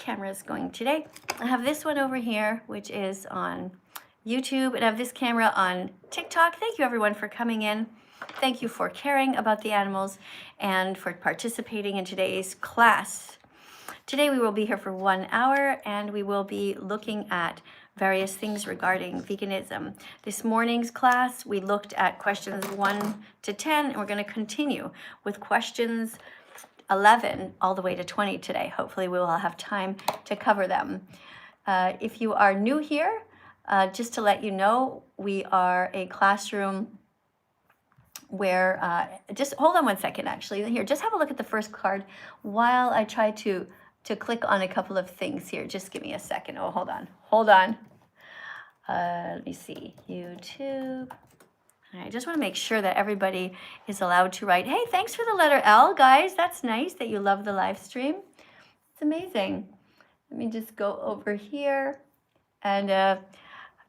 camera is going today. I have this one over here, which is on YouTube, and I have this camera on TikTok. Thank you everyone for coming in. Thank you for caring about the animals and for participating in today's class. Today we will be here for 1 hour and we will be looking at various things regarding veganism. This morning's class, we looked at questions 1 to 10, and we're going to continue with questions 11 all the way to 20 today. Hopefully we will have time to cover them. If you are new here, just to let you know, we are a classroom where, just hold on 1 second actually. Here, just have a look at the first card while I try to click on a couple of things here. Just give me a second. Oh, hold on. Let me see, YouTube. I just want to make sure that everybody is allowed to write. Hey, thanks for the letter L, guys. That's nice that you love the live stream. It's amazing. Let me just go over here and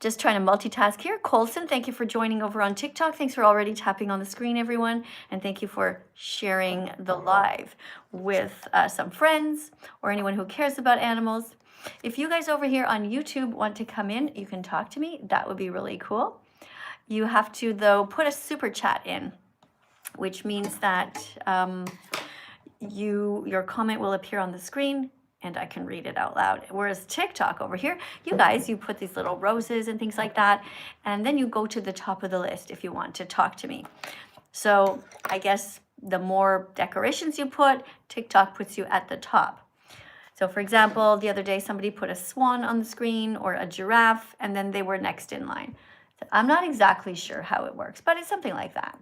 just trying to multitask here. Colson, thank you for joining over on TikTok. Thanks for already tapping on the screen, everyone. And thank you for sharing the live with some friends or anyone who cares about animals. If you guys over here on YouTube want to come in, you can talk to me. That would be really cool. You have to, though, put a super chat in, which means that your comment will appear on the screen and I can read it out loud. Whereas TikTok over here, you guys, you put these little roses and things like that, and then you go to the top of the list if you want to talk to me. So I guess the more decorations you put, TikTok puts you at the top. So for example, the other day somebody put a swan on the screen or a giraffe, and then they were next in line. So I'm not exactly sure how it works, but it's something like that.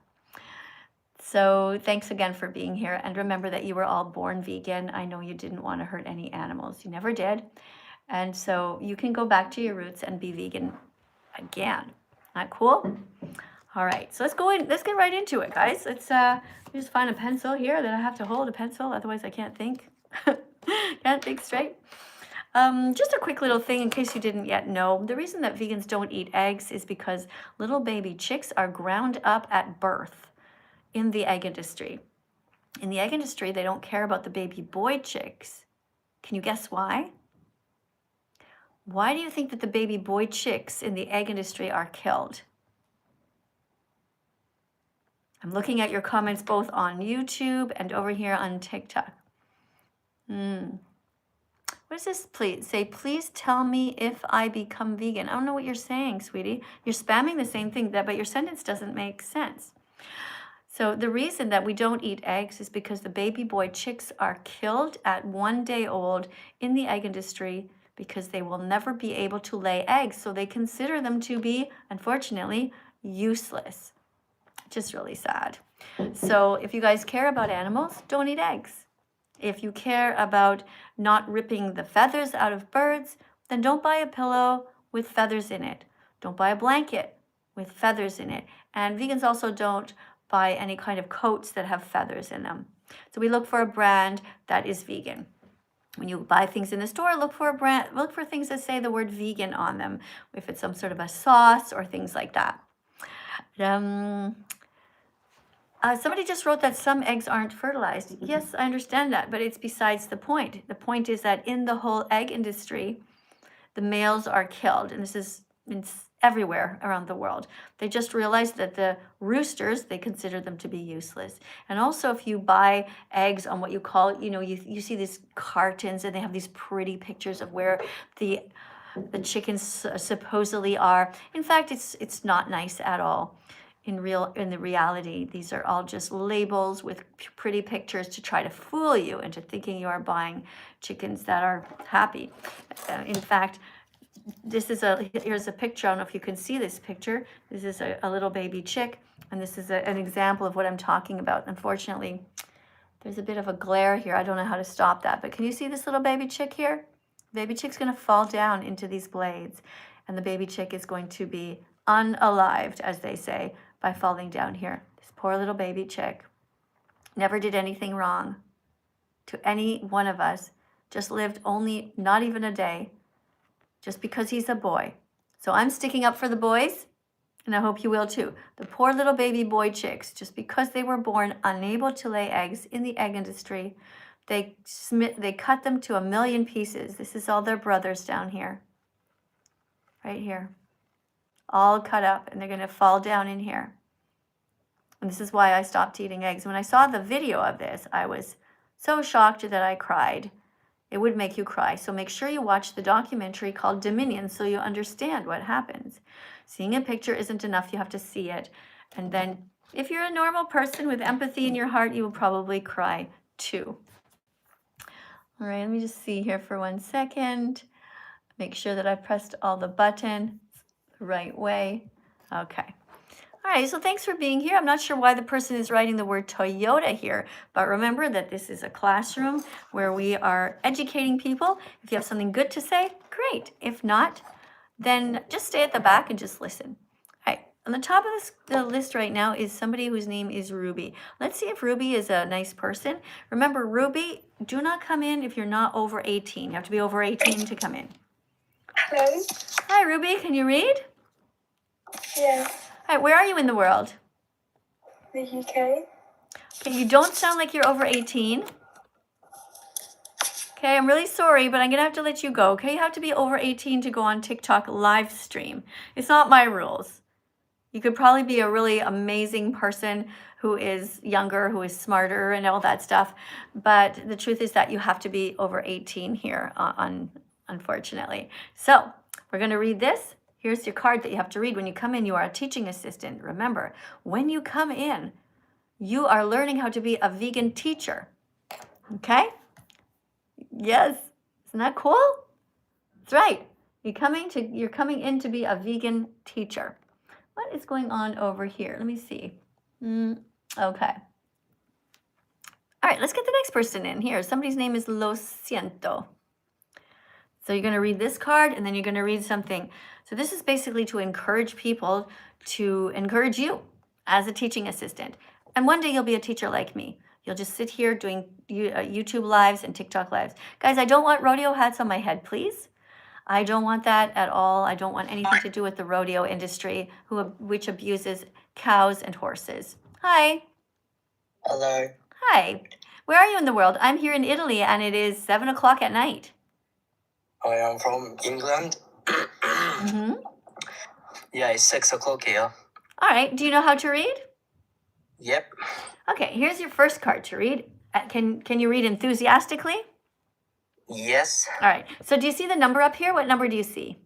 So thanks again for being here. And remember that you were all born vegan. I know you didn't want to hurt any animals. You never did. And so you can go back to your roots and be vegan again. Not cool? All right, so let's go in. Let's get right into it, guys. Let's just find a pencil here that I have to hold a pencil. Otherwise I can't think. Can't think straight. Just a quick little thing in case you didn't yet know. The reason that vegans don't eat eggs is because little baby chicks are ground up at birth in the egg industry. In the egg industry, they don't care about the baby boy chicks. Can you guess why? Why do you think that the baby boy chicks in the egg industry are killed? I'm looking at your comments both on YouTube and over here on TikTok. What is this, please? Say, please tell me if I become vegan. I don't know what you're saying, sweetie. You're spamming the same thing, but your sentence doesn't make sense. So the reason that we don't eat eggs is because the baby boy chicks are killed at 1 day old in the egg industry because they will never be able to lay eggs. So they consider them to be, unfortunately, useless. Just really sad. So if you guys care about animals, don't eat eggs. If you care about not ripping the feathers out of birds, then don't buy a pillow with feathers in it. Don't buy a blanket with feathers in it. And vegans also don't buy any kind of coats that have feathers in them. So we look for a brand that is vegan. When you buy things in the store, look for things that say the word vegan on them, if it's some sort of a sauce or things like that. Somebody just wrote that some eggs aren't fertilized. Yes, I understand that, but it's besides the point. The point is that in the whole egg industry, the males are killed, and this is everywhere around the world. They just realized that the roosters, they consider them to be useless. And also if you buy eggs on what you call, you see these cartons and they have these pretty pictures of where the chickens supposedly are. In fact, it's not nice at all. In the reality, these are all just labels with pretty pictures to try to fool you into thinking you are buying chickens that are happy. In fact, here's a picture. I don't know if you can see this picture. This is a little baby chick, and this is an example of what I'm talking about. Unfortunately, there's a bit of a glare here. I don't know how to stop that, but can you see this little baby chick here? Baby chick's going to fall down into these blades, and the baby chick is going to be unalived, as they say, by falling down here. This poor little baby chick never did anything wrong to any one of us, just lived only not even a day, just because he's a boy. So I'm sticking up for the boys, and I hope you will too. The poor little baby boy chicks, just because they were born unable to lay eggs in the egg industry, They cut them to 1,000,000 pieces. This is all their brothers down here, right here, all cut up, and they're going to fall down in here. And this is why I stopped eating eggs. When I saw the video of this, I was so shocked that I cried. It would make you cry. So make sure you watch the documentary called Dominion so you understand what happens. Seeing a picture isn't enough. You have to see it. And then if you're a normal person with empathy in your heart, you will probably cry too. All right, let me just see here for 1 second. Make sure that I've pressed all the buttons the right way. Okay. All right, so thanks for being here. I'm not sure why the person is writing the word Toyota here, but remember that this is a classroom where we are educating people. If you have something good to say, great. If not, then just stay at the back and just listen. All right, on the top of the list right now is somebody whose name is Ruby. Let's see if Ruby is a nice person. Remember, Ruby, do not come in if you're not over 18. You have to be over 18 to come in. Hello? Hi, Ruby, can you read? Yeah. All right, where are you in the world? The UK. Okay, you don't sound like you're over 18. Okay, I'm really sorry, but I'm gonna have to let you go. Okay, you have to be over 18 to go on TikTok live stream. It's not my rules. You could probably be a really amazing person who is younger, who is smarter and all that stuff. But the truth is that you have to be over 18 here, unfortunately. So we're gonna read this. Here's your card that you have to read. When you come in, you are a teaching assistant. Remember, when you come in, you are learning how to be a vegan teacher. Okay? Yes. Isn't that cool? That's right. You're coming in to be a vegan teacher. What is going on over here? Let me see. Okay. All right, let's get the next person in here. Somebody's name is Lo Siento. So you're going to read this card, and then you're going to read something. So this is basically to encourage people, to encourage you as a teaching assistant. And one day you'll be a teacher like me. You'll just sit here doing YouTube lives and TikTok lives. Guys, I don't want rodeo hats on my head, please. I don't want that at all. I don't want anything to do with the rodeo industry, which abuses cows and horses. Hi. Hello. Hi. Where are you in the world? I'm here in Italy, and it is 7 o'clock at night. I am from England. Mm-hmm. Yeah, it's 6 o'clock here. All right. Do you know how to read? Yep. Okay. Here's your first card to read. Can you read enthusiastically? Yes. All right. So do you see the number up here? What number do you see?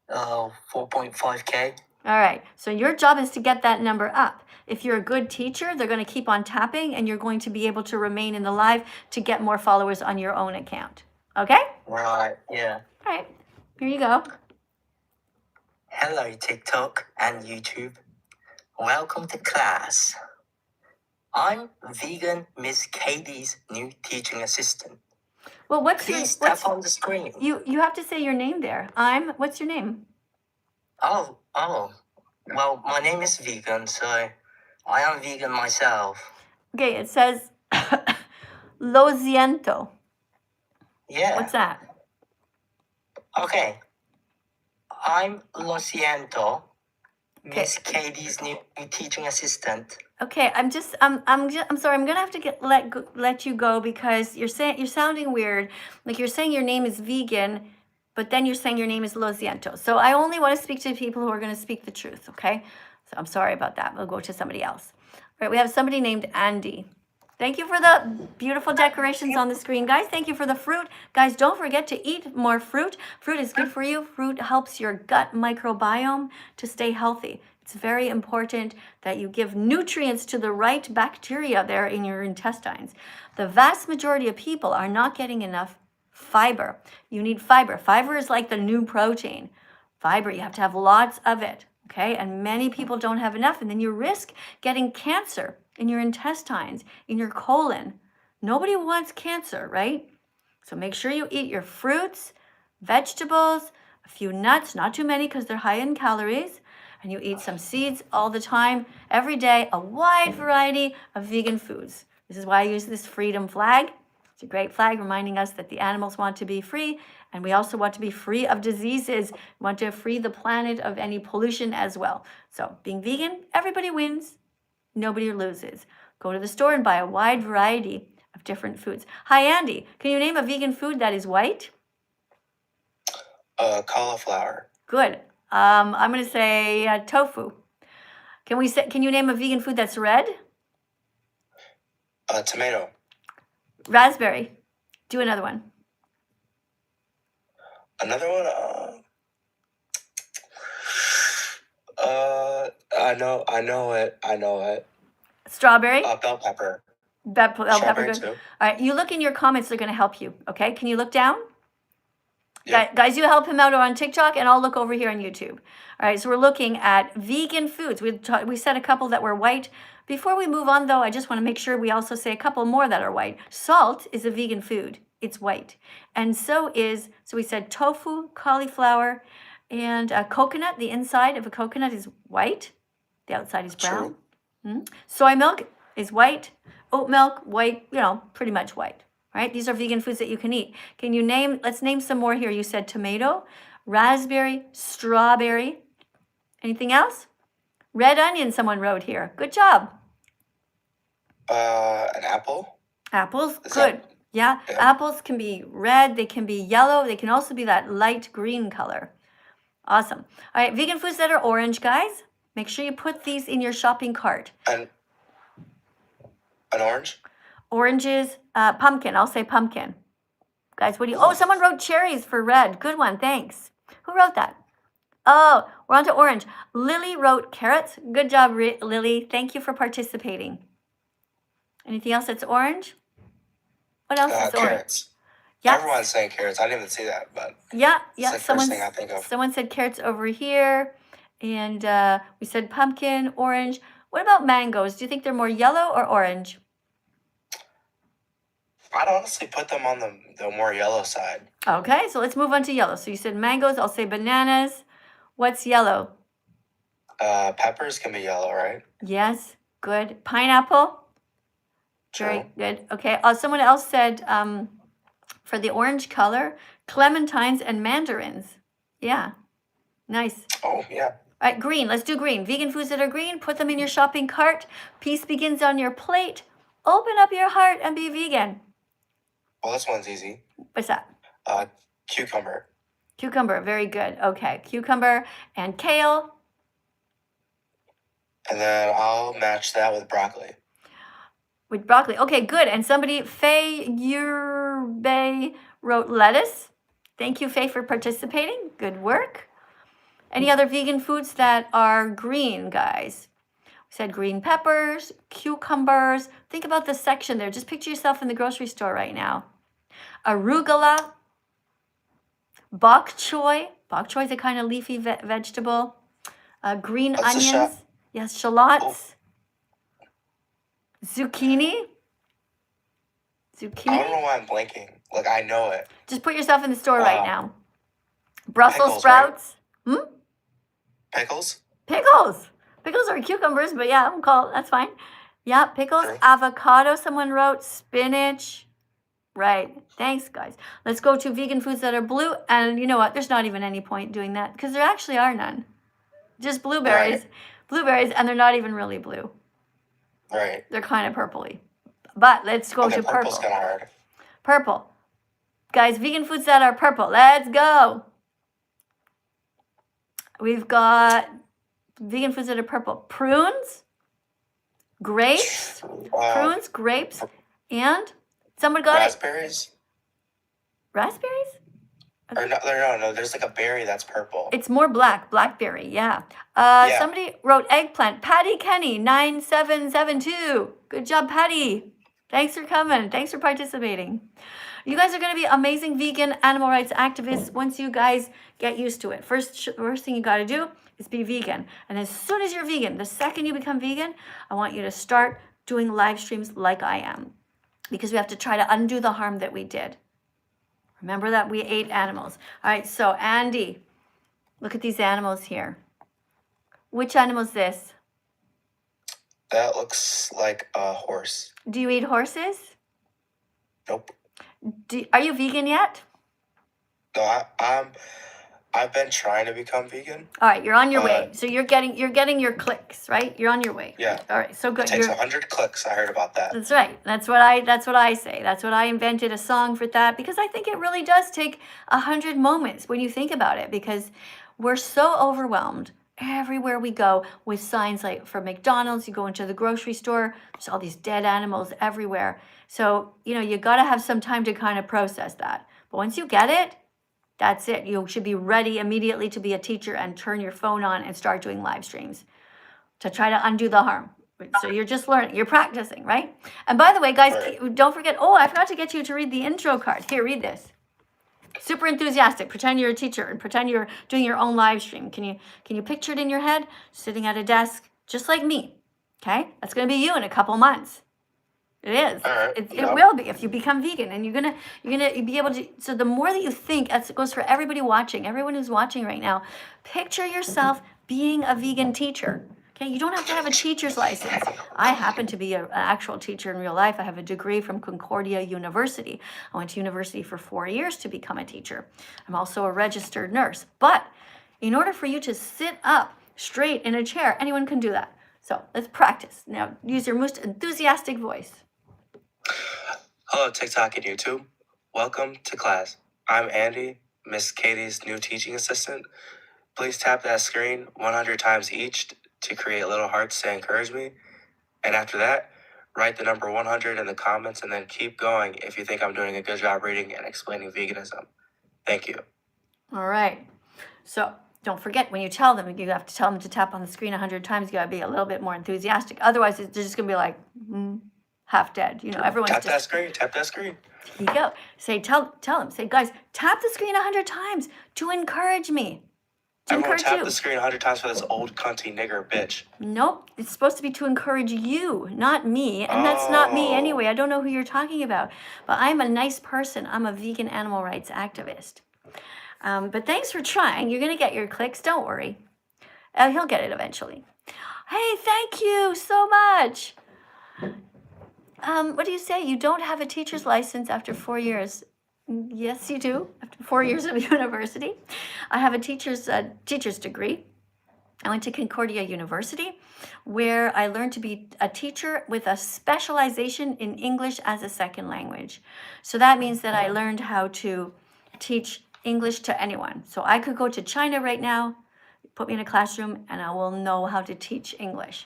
4.5K. All right. So your job is to get that number up. If you're a good teacher, they're going to keep on tapping, and you're going to be able to remain in the live to get more followers on your own account. Okay? Right, yeah. All right. Here you go. Hello, TikTok and YouTube. Welcome to class. I'm vegan Miss Katie's new teaching assistant. Well, Please tap on the screen. You have to say your name there. What's your name? Oh. Well, my name is Vegan, so I am vegan myself. Okay, it says Lo Siento. Yeah. What's that? Okay. I'm Lo Siento, Miss Katie's new teaching assistant. Okay, I'm sorry. I'm gonna have to let you go because you're sounding weird. Like you're saying your name is vegan, but then you're saying your name is Lo Siento. So I only want to speak to people who are going to speak the truth. Okay, so I'm sorry about that. We'll go to somebody else. All right, we have somebody named Andy. Thank you for the beautiful decorations on the screen, guys. Thank you for the fruit. Guys, don't forget to eat more fruit. Fruit is good for you. Fruit helps your gut microbiome to stay healthy. It's very important that you give nutrients to the right bacteria there in your intestines. The vast majority of people are not getting enough fiber. You need fiber. Fiber is like the new protein. Fiber, you have to have lots of it, okay? And many people don't have enough, and then you risk getting cancer in your intestines, in your colon. Nobody wants cancer, right? So make sure you eat your fruits, vegetables, a few nuts, not too many because they're high in calories, and you eat some seeds all the time, every day, a wide variety of vegan foods. This is why I use this freedom flag. It's a great flag reminding us that the animals want to be free, and we also want to be free of diseases. We want to free the planet of any pollution as well. So being vegan, everybody wins. Nobody loses. Go to the store and buy a wide variety of of different foods. Hi, Andy. Can you name a vegan food that is white? Cauliflower. Good. I'm going to say tofu. Can you name a vegan food that's red? Tomato. Raspberry. Do another one. Another one. I know it. Strawberry. Bell pepper. Bell pepper. Strawberry Good. too. All right. You look in your comments. They're going to help you. Okay. Can you look down? Yep. Guys, you help him out on TikTok, and I'll look over here on YouTube. All right, so we're looking at vegan foods. We said a couple that were white. Before we move on, though, I just want to make sure we also say a couple more that are white. Salt is a vegan food. It's white. And so we said tofu, cauliflower, and coconut. The inside of a coconut is white. The outside is brown. Soy milk is white. Oat milk, white, pretty much white. Right? These are vegan foods that you can eat. Let's name some more here. You said tomato, raspberry, strawberry. Anything else? Red onion, someone wrote here. Good job. An apple. Apples, good. Yeah, apples can be red, they can be yellow, they can also be that light green color. Awesome. All right, vegan foods that are orange, guys. Make sure you put these in your shopping cart. An orange. Oranges, pumpkin. I'll say pumpkin. Guys, what do you... Oh, someone wrote cherries for red. Good one, thanks. Who wrote that? Oh, we're on to orange. Lily wrote carrots. Good job, Lily. Thank you for participating. Anything else that's orange? What else is orange? Carrots. Yes. Everyone's saying carrots. I didn't even see that, but yeah. it's the first thing I think of. Someone said carrots over here, and we said pumpkin, orange. What about mangoes? Do you think they're more yellow or orange? I'd honestly put them on the more yellow side. Okay, so let's move on to yellow. So you said mangoes. I'll say bananas. What's yellow? Peppers can be yellow, right? Yes, good. Pineapple. True. Very good. Okay. Someone else said for the orange color, clementines and mandarins. Yeah. Nice. Oh, yeah. All right, green. Let's do green. Vegan foods that are green, put them in your shopping cart. Peace begins on your plate. Open up your heart and be vegan. Well, this one's easy. What's that? Cucumber. Cucumber. Very good. Okay. Cucumber and kale. And then I'll match that with broccoli. With broccoli. Okay, good. And somebody, Faye Yerbe, wrote lettuce. Thank you, Faye, for participating. Good work. Any other vegan foods that are green, guys? We said green peppers, cucumbers. Think about the section there. Just picture yourself in the grocery store right now. Arugula, bok choy. Bok choy is a kind of leafy vegetable. Green onions. Yes, shallots. Oh. Zucchini. I don't know why I'm blanking. Like, I know it. Just put yourself in the store right now. Brussels pickles, sprouts. Right? Pickles? Pickles. Pickles are cucumbers, but yeah, I'm called. That's fine. Yeah, pickles. Sure. Avocado, someone wrote. Spinach. Right. Thanks, guys. Let's go to vegan foods that are blue. And you know what? There's not even any point doing that because there actually are none. Just blueberries. Right. Blueberries, and they're not even really blue. Right. They're kind of purpley. But let's go to purple's purple. kind of hard. Purple. Guys, vegan foods that are purple. Let's go. We've got vegan foods that are purple. Prunes, grapes, and someone got raspberries? it. Raspberries? Or no, there's like a berry that's purple. It's more blackberry, yeah. Somebody wrote eggplant. Patty Kenny, 9772. Good job, Patty. Thanks for coming. Thanks for participating. You guys are going to be amazing vegan animal rights activists once you guys get used to it. First thing you got to do is be vegan. And as soon as you're vegan, the second you become vegan, I want you to start doing live streams like I am. Because we have to try to undo the harm that we did. Remember that we ate animals. All right, so Andy, look at these animals here. Which animal is this? That looks like a horse. Do you eat horses? Nope. Are you vegan yet? No, I I've been trying to become vegan. All right, you're on your way. So you're getting your clicks, right? You're on your way. Yeah. All right, so good. It takes 100 clicks. I heard about that. That's right. That's what I say. That's what I invented a song for that, because I think it really does take 100 moments when you think about it, because we're so overwhelmed everywhere we go with signs like for McDonald's. You go into the grocery store, there's all these dead animals everywhere. So, you got to have some time to kind of process that. But once you get it, that's it. You should be ready immediately to be a teacher and turn your phone on and start doing live streams to try to undo the harm. So you're just learning, you're practicing, right? And by the way, guys, don't forget, I forgot to get you to read the intro card. Here, read this. Super enthusiastic. Pretend you're a teacher and pretend you're doing your own live stream. Can you picture it in your head? Sitting at a desk, just like me. Okay? That's going to be you in a couple months. It is. It will be if you become vegan, and you're gonna be able to. So the more that you think, as it goes for everybody watching, everyone who's watching right now, picture yourself being a vegan teacher. Okay, you don't have to have a teacher's license. I happen to be an actual teacher in real life. I have a degree from Concordia University. I went to university for 4 years to become a teacher. I'm also a registered nurse. But in order for you to sit up straight in a chair, anyone can do that. So let's practice. Now use your most enthusiastic voice. Hello, TikTok and YouTube. Welcome to class. I'm Andy, Miss Katie's new teaching assistant. Please tap that screen 100 times each to create little hearts to encourage me. And after that, write the number 100 in the comments, and then keep going if you think I'm doing a good job reading and explaining veganism. Thank you. All right. So don't forget, when you tell them, you have to tell them to tap on the screen 100 times. You got to be a little bit more enthusiastic. Otherwise, they're just going to be like, half dead. Everyone's tap that screen. Tap that screen. Here you go. Tell them. Say, guys, tap the screen 100 times to encourage me. Everyone tap the screen 100 times for this old cunty nigger bitch. Nope. It's supposed to be to encourage you, not me. And that's not me anyway. I don't know who you're talking about. But I'm a nice person. I'm a vegan animal rights activist. But thanks for trying. You're going to get your clicks. Don't worry. He'll get it eventually. Hey, thank you so much. What do you say? You don't have a teacher's license after 4 years. Yes, you do. After 4 years of university. I have a teacher's degree. I went to Concordia University, where I learned to be a teacher with a specialization in English as a second language. So that means that I learned how to teach English to anyone. So I could go to China right now, put me in a classroom, and I will know how to teach English.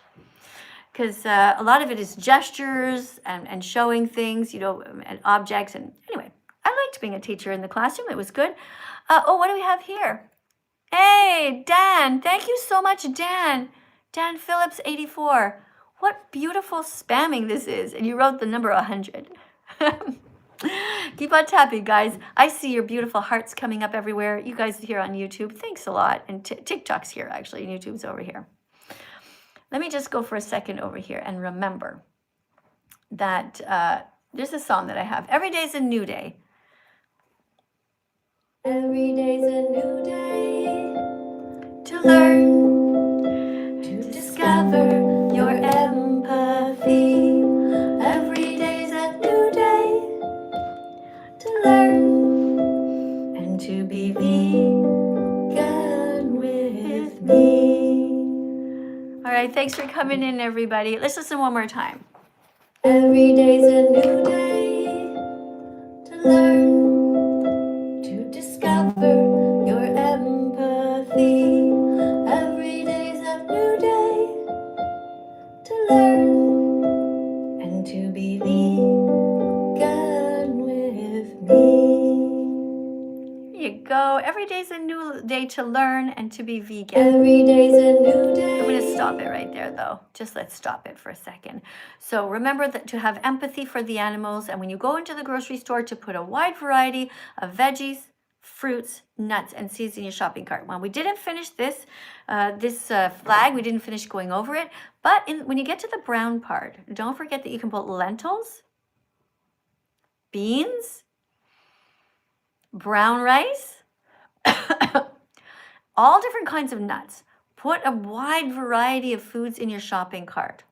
Because a lot of it is gestures and showing things, and objects. And anyway, I liked being a teacher in the classroom. It was good. What do we have here? Hey, Dan. Thank you so much, Dan. Dan Phillips, 84. What beautiful spamming this is. And you wrote the number 100. Keep on tapping, guys. I see your beautiful hearts coming up everywhere. You guys here on YouTube, thanks a lot. And TikTok's here, actually, and YouTube's over here. Let me just go for a second over here and remember that there's a song that I have. Every day's a new day. Every day's a new day to learn, to discover your empathy. Every day's a new day to learn and to be vegan with me. All right, thanks for coming in, everybody. Let's listen one more time. Every day's a new day to learn, to discover your empathy. Every day's a new day to learn and to be vegan with me. There you go. Every day's a new day to learn and to be vegan. Every day's a new day. I'm going to stop it right there, though. Just let's stop it for a second. So remember that to have empathy for the animals, and when you go into the grocery store, to put a wide variety of veggies, fruits, nuts, and seeds in your shopping cart. Well, we didn't finish this flag. We didn't finish going over it. But when you get to the brown part, don't forget that you can put lentils, beans, brown rice, all different kinds of nuts. Put a wide variety of foods in your shopping cart.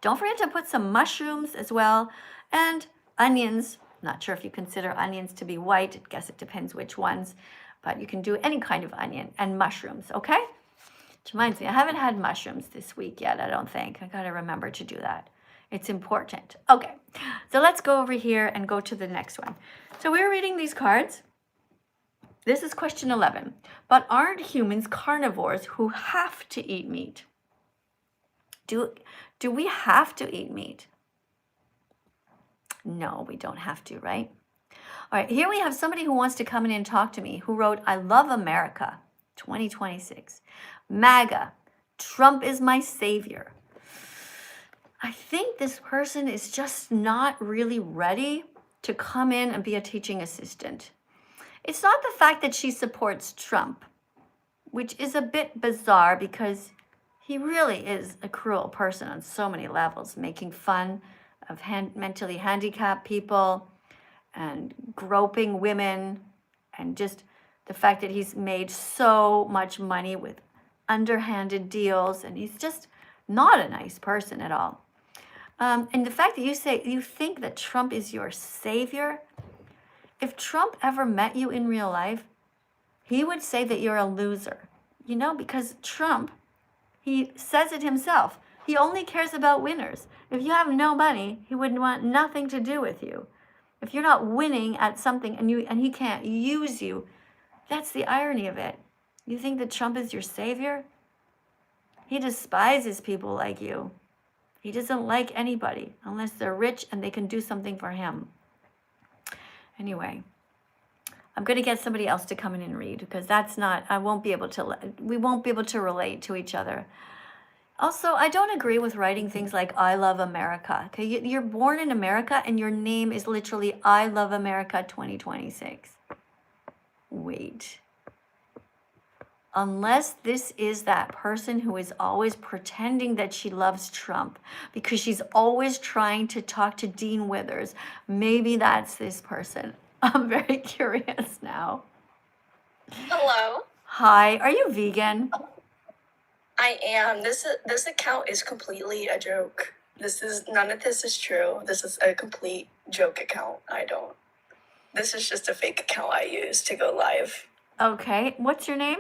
Don't forget to put some mushrooms as well, and onions. Not sure if you consider onions to be white. I guess it depends which ones. but you can do any kind of onion and mushrooms, okay? Which reminds me, I haven't had mushrooms this week yet, I don't think. I gotta remember to do that. It's important. Okay, so let's go over here and go to the next one. So we're reading these cards. This is question 11. But aren't humans carnivores who have to eat meat? Do we have to eat meat? No, we don't have to, right? All right, here we have somebody who wants to come in and talk to me who wrote, I love America, 2026. MAGA, Trump is my savior. I think this person is just not really ready to come in and be a teaching assistant. It's not the fact that she supports Trump, which is a bit bizarre because he really is a cruel person on so many levels, making fun of mentally handicapped people and groping women, and just the fact that he's made so much money with underhanded deals, and he's just not a nice person at all. And the fact that you think that Trump is your savior, if Trump ever met you in real life, he would say that you're a loser, because Trump, he says it himself. He only cares about winners. If you have no money, he would want nothing to do with you. If you're not winning at something and he can't use you, that's the irony of it. You think that Trump is your savior? He despises people like you. He doesn't like anybody unless they're rich and they can do something for him. Anyway, I'm going to get somebody else to come in and read because we won't be able to relate to each other. Also, I don't agree with writing things like I love America. Okay, you're born in America and your name is literally I love America 2026. Wait. Unless this is that person who is always pretending that she loves Trump because she's always trying to talk to Dean Withers, maybe that's this person. I'm very curious now. Hello. Hi, are you vegan? I am. This account is completely a joke. None of this is true. This is a complete joke account. This is just a fake account I use to go live. Okay, what's your name?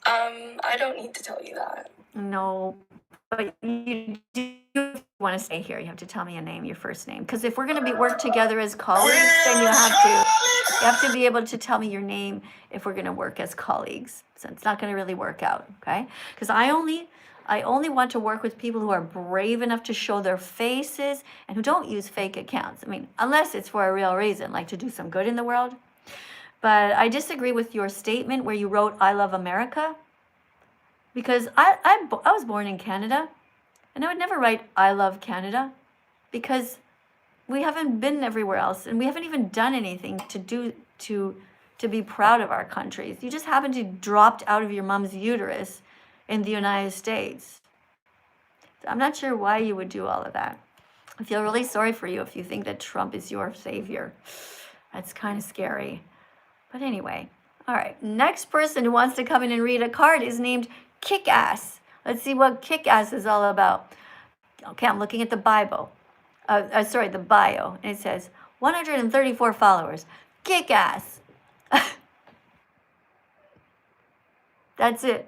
I don't need to tell you that. No, but you do want to stay here. You have to tell me a name, your first name. Because if we're going to work together as colleagues, then you have to be able to tell me your name if we're going to work as colleagues. So it's not going to really work out, okay? Because I only want to work with people who are brave enough to show their faces and who don't use fake accounts. I mean, unless it's for a real reason, like to do some good in the world. But I disagree with your statement where you wrote, I love America. Because I was born in Canada, and I would never write, I love Canada. Because we haven't been everywhere else, and we haven't even done anything to be proud of our countries. You just happen to dropped out of your mom's uterus in the United States. So I'm not sure why you would do all of that. I feel really sorry for you if you think that Trump is your savior. That's kind of scary. But anyway, all right. Next person who wants to come in and read a card is named Kick-Ass. Let's see what Kick-Ass is all about. Okay, I'm looking at the Bible. The bio. And it says, 134 followers. Kick-Ass. That's it.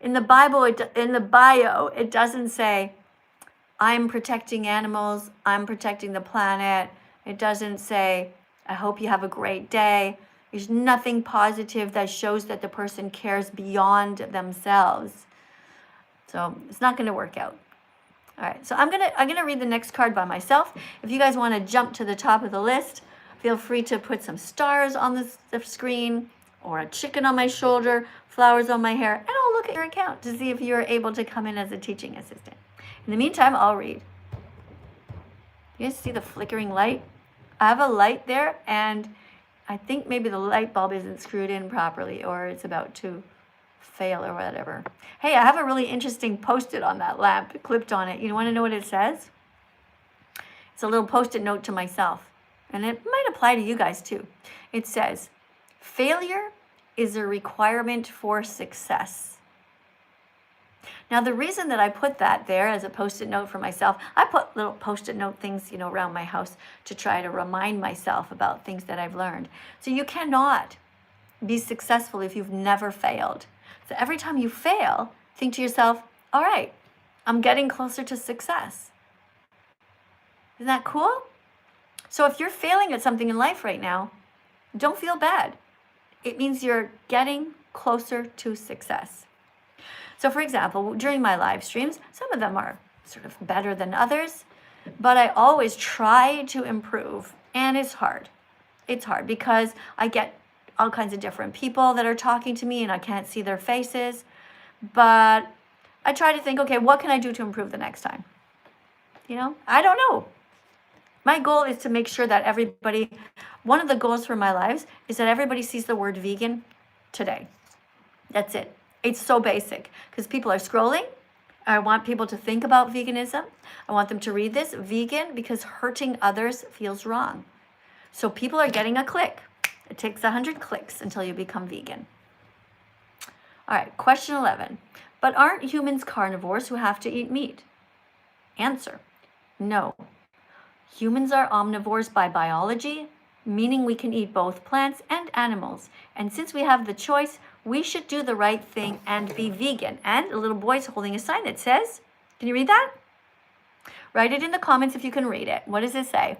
In the Bible, in the bio, it doesn't say, I'm protecting animals, I'm protecting the planet. It doesn't say, I hope you have a great day. There's nothing positive that shows that the person cares beyond themselves. So it's not going to work out. All right, so I'm gonna read the next card by myself. If you guys want to jump to the top of the list, feel free to put some stars on the screen, or a chicken on my shoulder, flowers on my hair, and I'll look at your account to see if you're able to come in as a teaching assistant. In the meantime, I'll read. You guys see the flickering light? I have a light there, and I think maybe the light bulb isn't screwed in properly, or it's about to fail or whatever. Hey, I have a really interesting post-it on that lamp clipped on it. You want to know what it says? It's a little post-it note to myself, and it might apply to you guys too. It says, failure is a requirement for success. Now, the reason that I put that there as a post-it note for myself, I put little post-it note things, around my house to try to remind myself about things that I've learned. So you cannot be successful if you've never failed. So every time you fail, think to yourself, all right, I'm getting closer to success. Isn't that cool? So if you're failing at something in life right now, don't feel bad. It means you're getting closer to success. So for example, during my live streams, some of them are sort of better than others, but I always try to improve, and it's hard. It's hard because I get all kinds of different people that are talking to me and I can't see their faces, but I try to think, okay, what can I do to improve the next time? I don't know. My goal is to make sure that everybody, one of the goals for my lives is that everybody sees the word vegan today. That's it. It's so basic because people are scrolling. I want people to think about veganism. I want them to read this, vegan, because hurting others feels wrong. So people are getting a click. It takes 100 clicks until you become vegan. All right, question 11. But aren't humans carnivores who have to eat meat? Answer, no. Humans are omnivores by biology, meaning we can eat both plants and animals. And since we have the choice, we should do the right thing and be vegan. And a little boy's holding a sign that says, can you read that? Write it in the comments if you can read it. What does it say?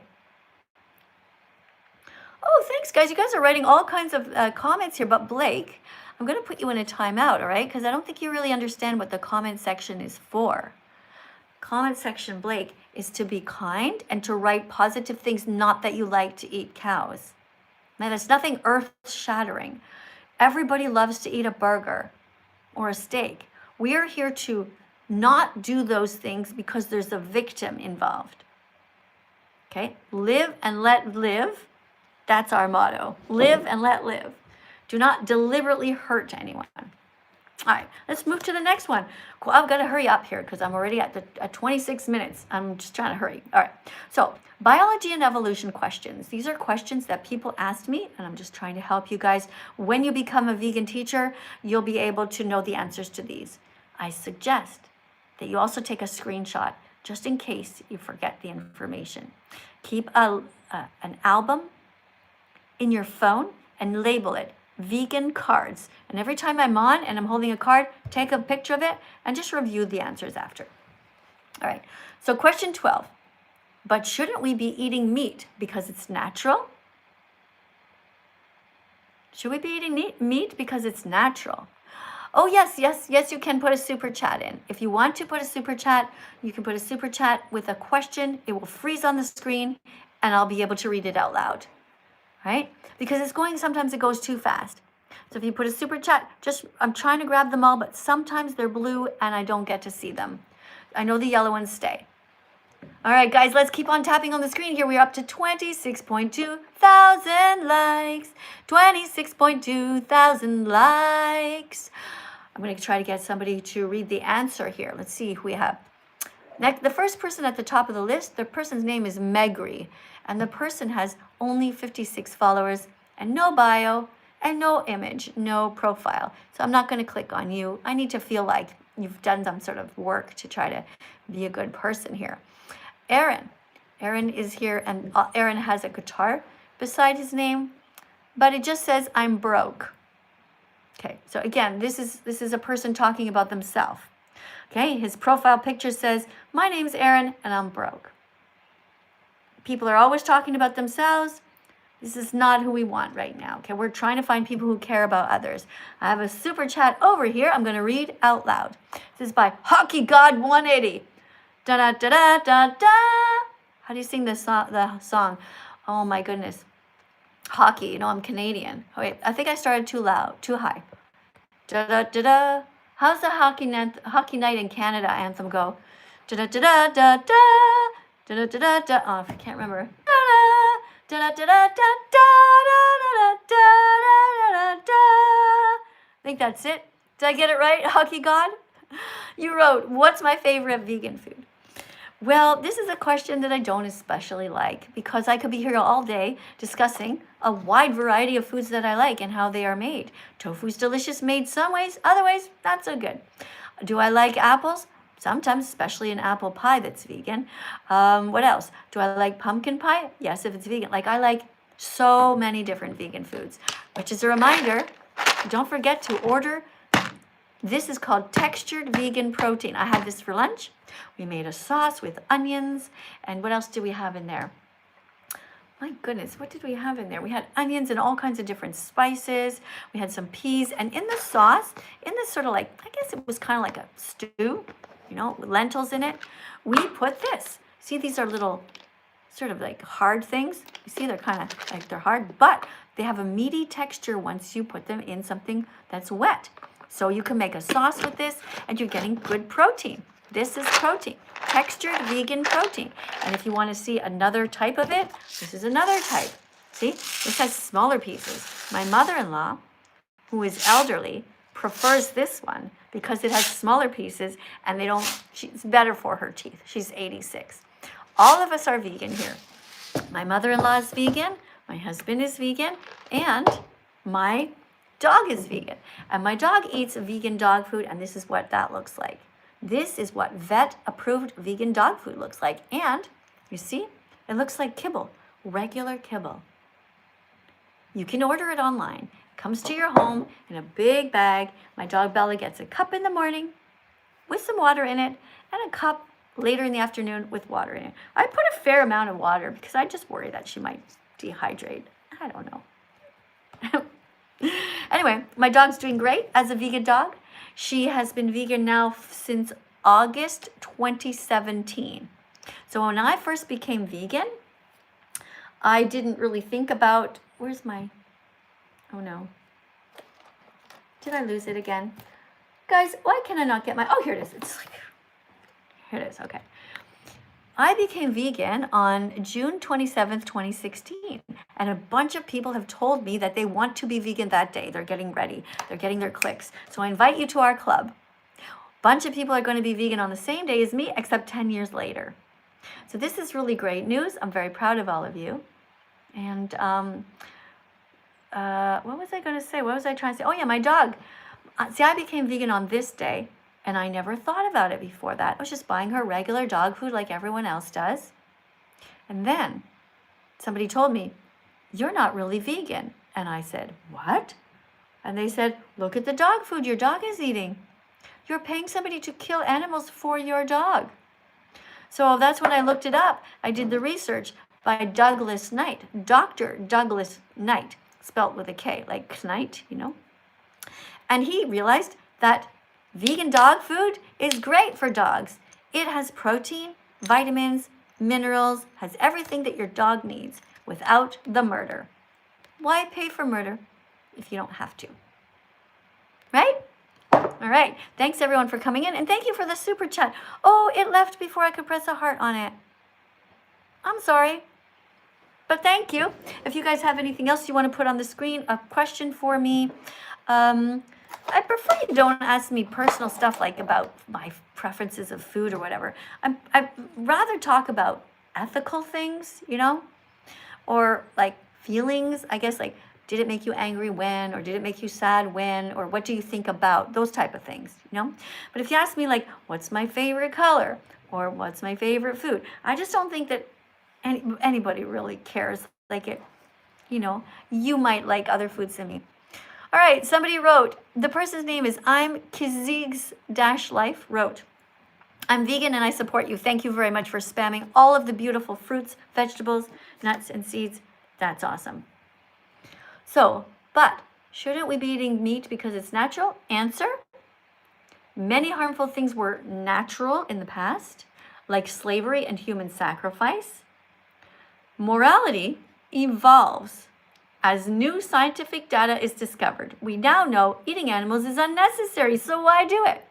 Oh, thanks, guys. You guys are writing all kinds of comments here. But Blake, I'm going to put you in a timeout, all right? Because I don't think you really understand what the comment section is for. Comment section, Blake, is to be kind and to write positive things, not that you like to eat cows. Now, there's nothing earth-shattering. Everybody loves to eat a burger or a steak. We are here to not do those things because there's a victim involved. Okay? Live and let live. That's our motto. Live and let live. Do not deliberately hurt anyone. All right, let's move to the next one. Well, I've got to hurry up here because I'm already at 26 minutes. I'm just trying to hurry. All right, so biology and evolution questions. These are questions that people asked me, and I'm just trying to help you guys. When you become a vegan teacher, you'll be able to know the answers to these. I suggest that you also take a screenshot just in case you forget the information. Keep an album in your phone and label it vegan cards. And every time I'm on and I'm holding a card, take a picture of it and just review the answers after. All right, so question 12. But shouldn't we be eating meat because it's natural? Should we be eating meat because it's natural? Oh, yes, you can put a super chat in. If you want to put a super chat, you can put a super chat with a question. It will freeze on the screen and I'll be able to read it out loud. Right? Because sometimes it goes too fast. So if you put a super chat, I'm trying to grab them all, but sometimes they're blue and I don't get to see them. I know the yellow ones stay. All right, guys, let's keep on tapping on the screen here. We're up to 26.2 thousand likes. 26.2 thousand likes. I'm going to try to get somebody to read the answer here. Let's see who we have. Next, the first person at the top of the list, the person's name is Megri. And the person has only 56 followers and no bio and no image, no profile. So I'm not going to click on you. I need to feel like you've done some sort of work to try to be a good person here. Aaron is here, and Aaron has a guitar beside his name, but it just says, I'm broke. Okay, so again, this is a person talking about themselves. Okay, his profile picture says, my name's Aaron and I'm broke. People are always talking about themselves. This is not who we want right now. Okay, we're trying to find people who care about others. I have a super chat over here. I'm going to read out loud. This is by Hockey God 180. Da da da da da da. How do you sing the song? Oh my goodness. Hockey. I'm Canadian. Oh wait, I think I started too loud, too high. Da da da da. How's the hockey night in Canada anthem go? Da da da da da da. Da da da da da. Oh, I can't remember. Da da da da da da da da da da. I think that's it. Did I get it right, Hockey God? You wrote, what's my favorite vegan food? Well, this is a question that I don't especially like because I could be here all day discussing a wide variety of foods that I like and how they are made. Tofu's delicious made some ways, other ways not so good. Do I like apples? Sometimes, especially an apple pie that's vegan. What else? Do I like pumpkin pie? Yes, if it's vegan. Like, I like so many different vegan foods, which is a reminder, don't forget to order. This is called textured vegan protein. I had this for lunch. We made a sauce with onions. And what else do we have in there? My goodness, what did we have in there? We had onions and all kinds of different spices. We had some peas. And in the sauce, in this sort of like, I guess it was kind of like a stew, with lentils in it, we put this. See, these are little sort of like hard things. You see, they're kind of like they're hard, but they have a meaty texture once you put them in something that's wet. So you can make a sauce with this and you're getting good protein. This is protein, textured vegan protein. And if you want to see another type of it, this is another type. See, this has smaller pieces. My mother-in-law, who is elderly, prefers this one because it has smaller pieces and it's better for her teeth. She's 86. All of us are vegan here. My mother-in-law is vegan, my husband is vegan, and my dog is vegan. And my dog eats vegan dog food, and this is what that looks like. This is what vet-approved vegan dog food looks like. And you see, it looks like kibble, regular kibble. You can order it online. It comes to your home in a big bag. My dog Bella gets a cup in the morning with some water in it, and a cup later in the afternoon with water in it. I put a fair amount of water because I just worry that she might dehydrate. I don't know. Anyway, my dog's doing great as a vegan dog. She has been vegan now since August 2017. So when I first became vegan, I didn't really think about, oh no. Did I lose it again? Guys, why can I not get my, here it is. Here it is, okay. I became vegan on June 27th, 2016. And a bunch of people have told me that they want to be vegan that day. They're getting ready. They're getting their clicks. So I invite you to our club. A bunch of people are going to be vegan on the same day as me, except 10 years later. So this is really great news. I'm very proud of all of you. And what was I going to say? What was I trying to say? Oh yeah, my dog. See, I became vegan on this day. And I never thought about it before that. I was just buying her regular dog food like everyone else does. And then somebody told me, you're not really vegan. And I said, what? And they said, look at the dog food your dog is eating. You're paying somebody to kill animals for your dog. So that's when I looked it up. I did the research by Douglas Knight, Dr. Douglas Knight, spelt with a K, like Knight, And he realized that vegan dog food is great for dogs. It has protein, vitamins, minerals, has everything that your dog needs without the murder. Why pay for murder if you don't have to? Right? All right. Thanks everyone for coming in, and thank you for the super chat. Oh, it left before I could press a heart on it. I'm sorry. But thank you. If you guys have anything else you want to put on the screen, a question for me, I prefer you don't ask me personal stuff like about my preferences of food or whatever. I'd rather talk about ethical things, or like feelings, I guess, like did it make you angry when, or did it make you sad when, or what do you think about, those type of things, But if you ask me like, what's my favorite color, or what's my favorite food, I just don't think that anybody really cares. Like it, you might like other foods than me. All right, somebody wrote, the person's name is I'm Kizigs-Life wrote, I'm vegan and I support you. Thank you very much for spamming all of the beautiful fruits, vegetables, nuts, and seeds. That's awesome. So, but shouldn't we be eating meat because it's natural? Answer, many harmful things were natural in the past, like slavery and human sacrifice. Morality evolves as new scientific data is discovered. We now know eating animals is unnecessary, so why do it?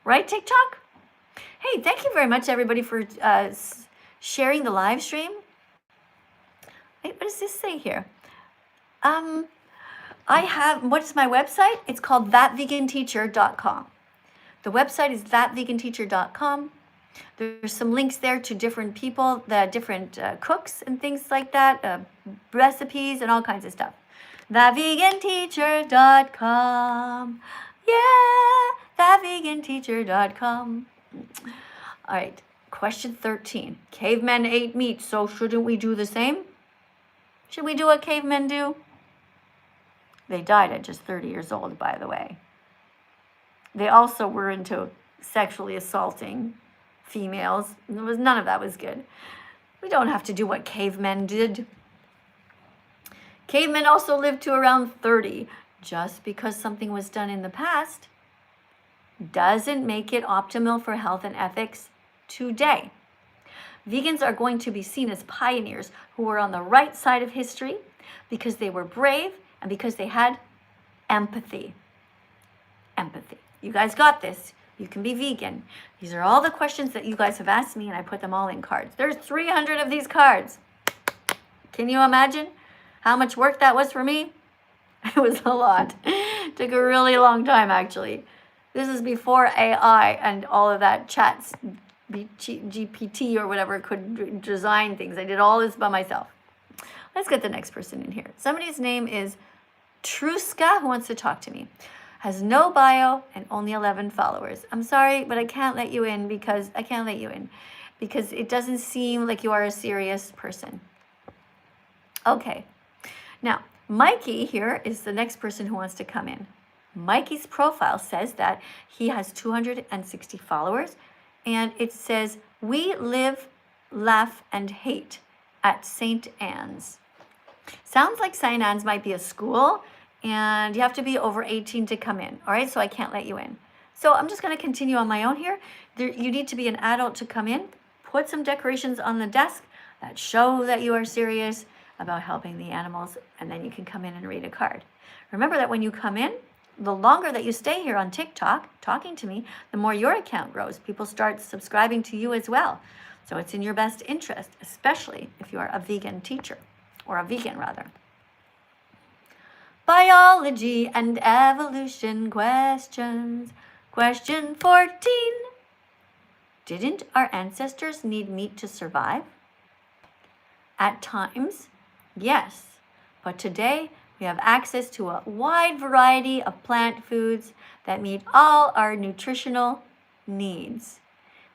Right, TikTok? Hey, thank you very much, everybody, for sharing the live stream. Wait, what does this say here? What is my website? It's called thatveganteacher.com. The website is thatveganteacher.com. There's some links there to different people, the different cooks and things like that, recipes and all kinds of stuff. Thatveganteacher.com. Yeah, thatveganteacher.com. All right, question 13. Cavemen ate meat, so shouldn't we do the same? Should we do what cavemen do? They died at just 30 years old, by the way. They also were into sexually assaulting females. None of that was good. We don't have to do what cavemen did. Cavemen also lived to around 30. Just because something was done in the past doesn't make it optimal for health and ethics today. Vegans are going to be seen as pioneers who were on the right side of history because they were brave and because they had empathy. Empathy. You guys got this. You can be vegan. These are all the questions that you guys have asked me, and I put them all in cards. There's 300 of these cards. Can you imagine how much work that was for me? It was a lot. It took a really long time, actually. This is before AI and all of that chats, GPT or whatever could design things. I did all this by myself. Let's get the next person in here. Somebody's name is Truska, who wants to talk to me. Has no bio and only 11 followers. I'm sorry, but I can't let you in because it doesn't seem like you are a serious person. Okay. Now, Mikey here is the next person who wants to come in. Mikey's profile says that he has 260 followers, and it says, "We live, laugh, and hate at St. Anne's." Sounds like St. Anne's might be a school, and you have to be over 18 to come in. All right, so I can't let you in. So I'm just going to continue on my own here. You need to be an adult to come in. Put some decorations on the desk that show that you are serious about helping the animals, and then you can come in and read a card. Remember that when you come in, the longer that you stay here on TikTok talking to me, the more your account grows. People start subscribing to you as well. So it's in your best interest, especially if you are a vegan teacher, or a vegan rather. Biology and evolution questions. Question 14. Didn't our ancestors need meat to survive? At times, yes. But today, we have access to a wide variety of plant foods that meet all our nutritional needs.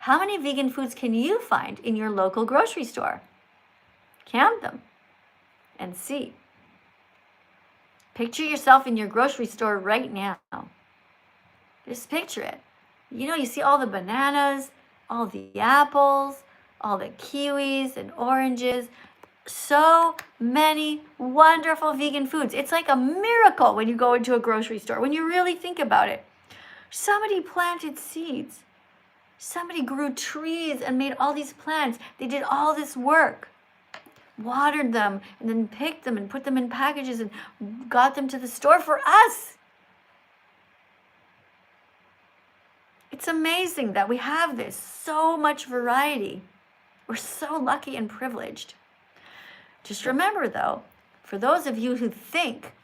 How many vegan foods can you find in your local grocery store? Count them and see. Picture yourself in your grocery store right now. Just picture it. You know, you see all the bananas, all the apples, all the kiwis and oranges. So many wonderful vegan foods. It's like a miracle when you go into a grocery store, when you really think about it. Somebody planted seeds. Somebody grew trees and made all these plants. They did all this work, watered them, and then picked them and put them in packages and got them to the store for us. It's amazing that we have this, so much variety. We're so lucky and privileged. Just remember, though, for those of you who think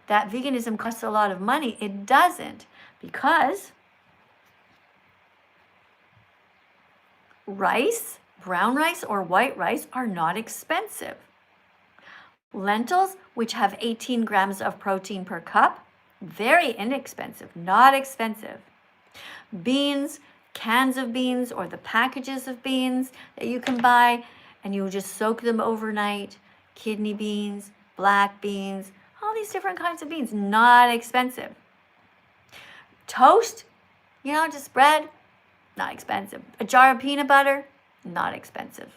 that veganism costs a lot of money, it doesn't, because rice, brown rice or white rice, are not expensive. Lentils, which have 18 grams of protein per cup, very inexpensive, not expensive. Beans, cans of beans or the packages of beans that you can buy, and you just soak them overnight. Kidney beans, black beans, all these different kinds of beans, not expensive. Toast, just bread, not expensive. A jar of peanut butter, not expensive.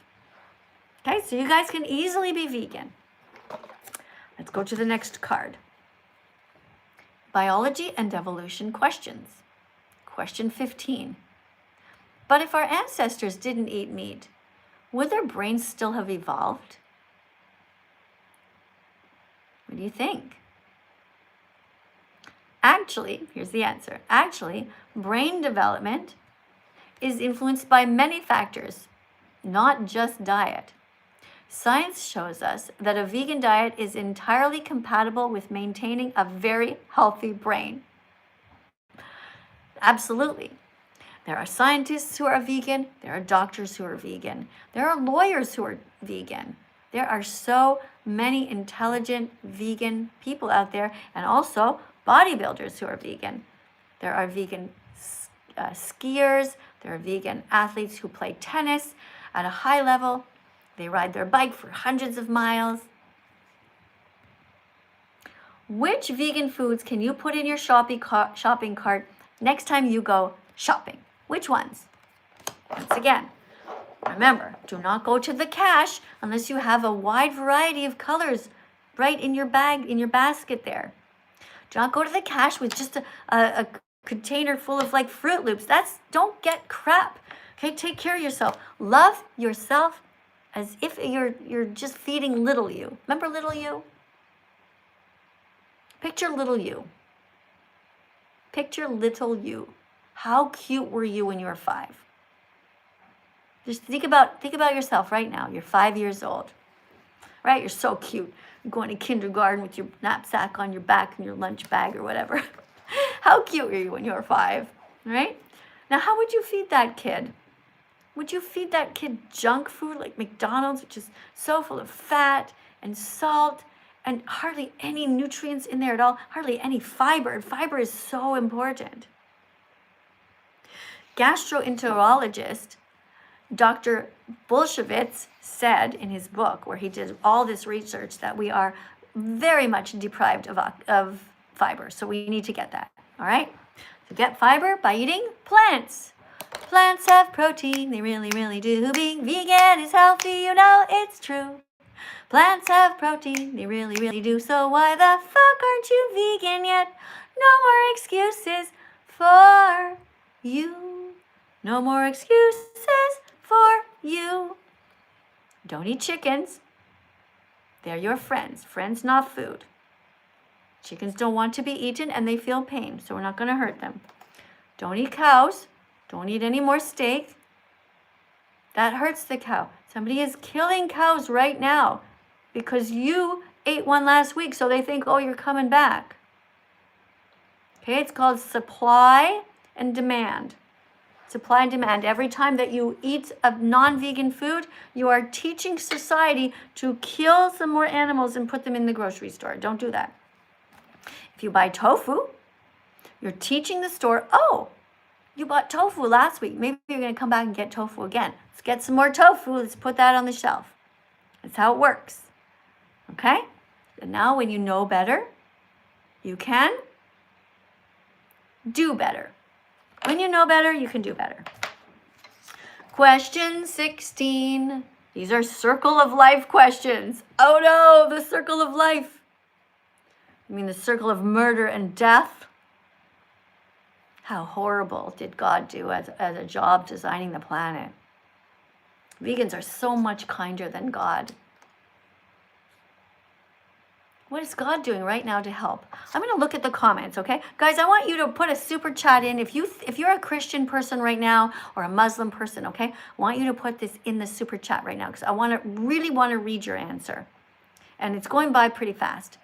Okay, so you guys can easily be vegan. Let's go to the next card. Biology and evolution questions. Question 15. But if our ancestors didn't eat meat, would their brains still have evolved? What do you think? Actually, here's the answer. Actually, brain development is influenced by many factors, not just diet. Science shows us that a vegan diet is entirely compatible with maintaining a very healthy brain. Absolutely. There are scientists who are vegan. There are doctors who are vegan. There are lawyers who are vegan. There are so many intelligent vegan people out there, and also bodybuilders who are vegan. There are vegan skiers. There are vegan athletes who play tennis at a high level. They ride their bike for hundreds of miles. Which vegan foods can you put in your shopping cart next time you go shopping? Which ones? Once again, remember, do not go to the cash unless you have a wide variety of colors right in your bag, in your basket there. Do not go to the cash with just a container full of like Fruit Loops. Don't get crap. Okay, take care of yourself. Love yourself as if you're just feeding little you. Remember little you? Picture little you. Picture little you. How cute were you when you were 5? Just think about yourself right now. You're 5 years old, right? You're so cute. You're going to kindergarten with your knapsack on your back and your lunch bag or whatever. How cute were you when you were 5, right? Now, how would you feed that kid? Would you feed that kid junk food like McDonald's, which is so full of fat and salt and hardly any nutrients in there at all, hardly any fiber? And fiber is so important. Gastroenterologist Dr. Bolshevitz said in his book, where he did all this research, that we are very much deprived of fiber. So we need to get that, all right? So get fiber by eating plants. Plants have protein, they really, really do. Being vegan is healthy, you know it's true. Plants have protein, they really, really do. So why the fuck aren't you vegan yet? No more excuses for you. No more excuses for you. Don't eat chickens. They're your friends. Friends, not food. Chickens don't want to be eaten and they feel pain, so we're not going to hurt them. Don't eat cows. Don't eat any more steak. That hurts the cow. Somebody is killing cows right now because you ate one last week, so they think, oh, you're coming back. Okay, it's called supply and demand. Supply and demand. Every time that you eat a non-vegan food, you are teaching society to kill some more animals and put them in the grocery store. Don't do that. If you buy tofu, you're teaching the store, oh, you bought tofu last week. Maybe you're going to come back and get tofu again. Let's get some more tofu. Let's put that on the shelf. That's how it works. Okay? And now when you know better, you can do better. When you know better, you can do better. Question 16. These are circle of life questions. Oh no, the circle of life. I mean the circle of murder and death. How horrible did God do as a job designing the planet? Vegans are so much kinder than God. What is God doing right now to help? I'm going to look at the comments, okay? Guys, I want you to put a super chat in. If you're a Christian person right now or a Muslim person, okay? I want you to put this in the super chat right now because I really want to read your answer. And it's going by pretty fast.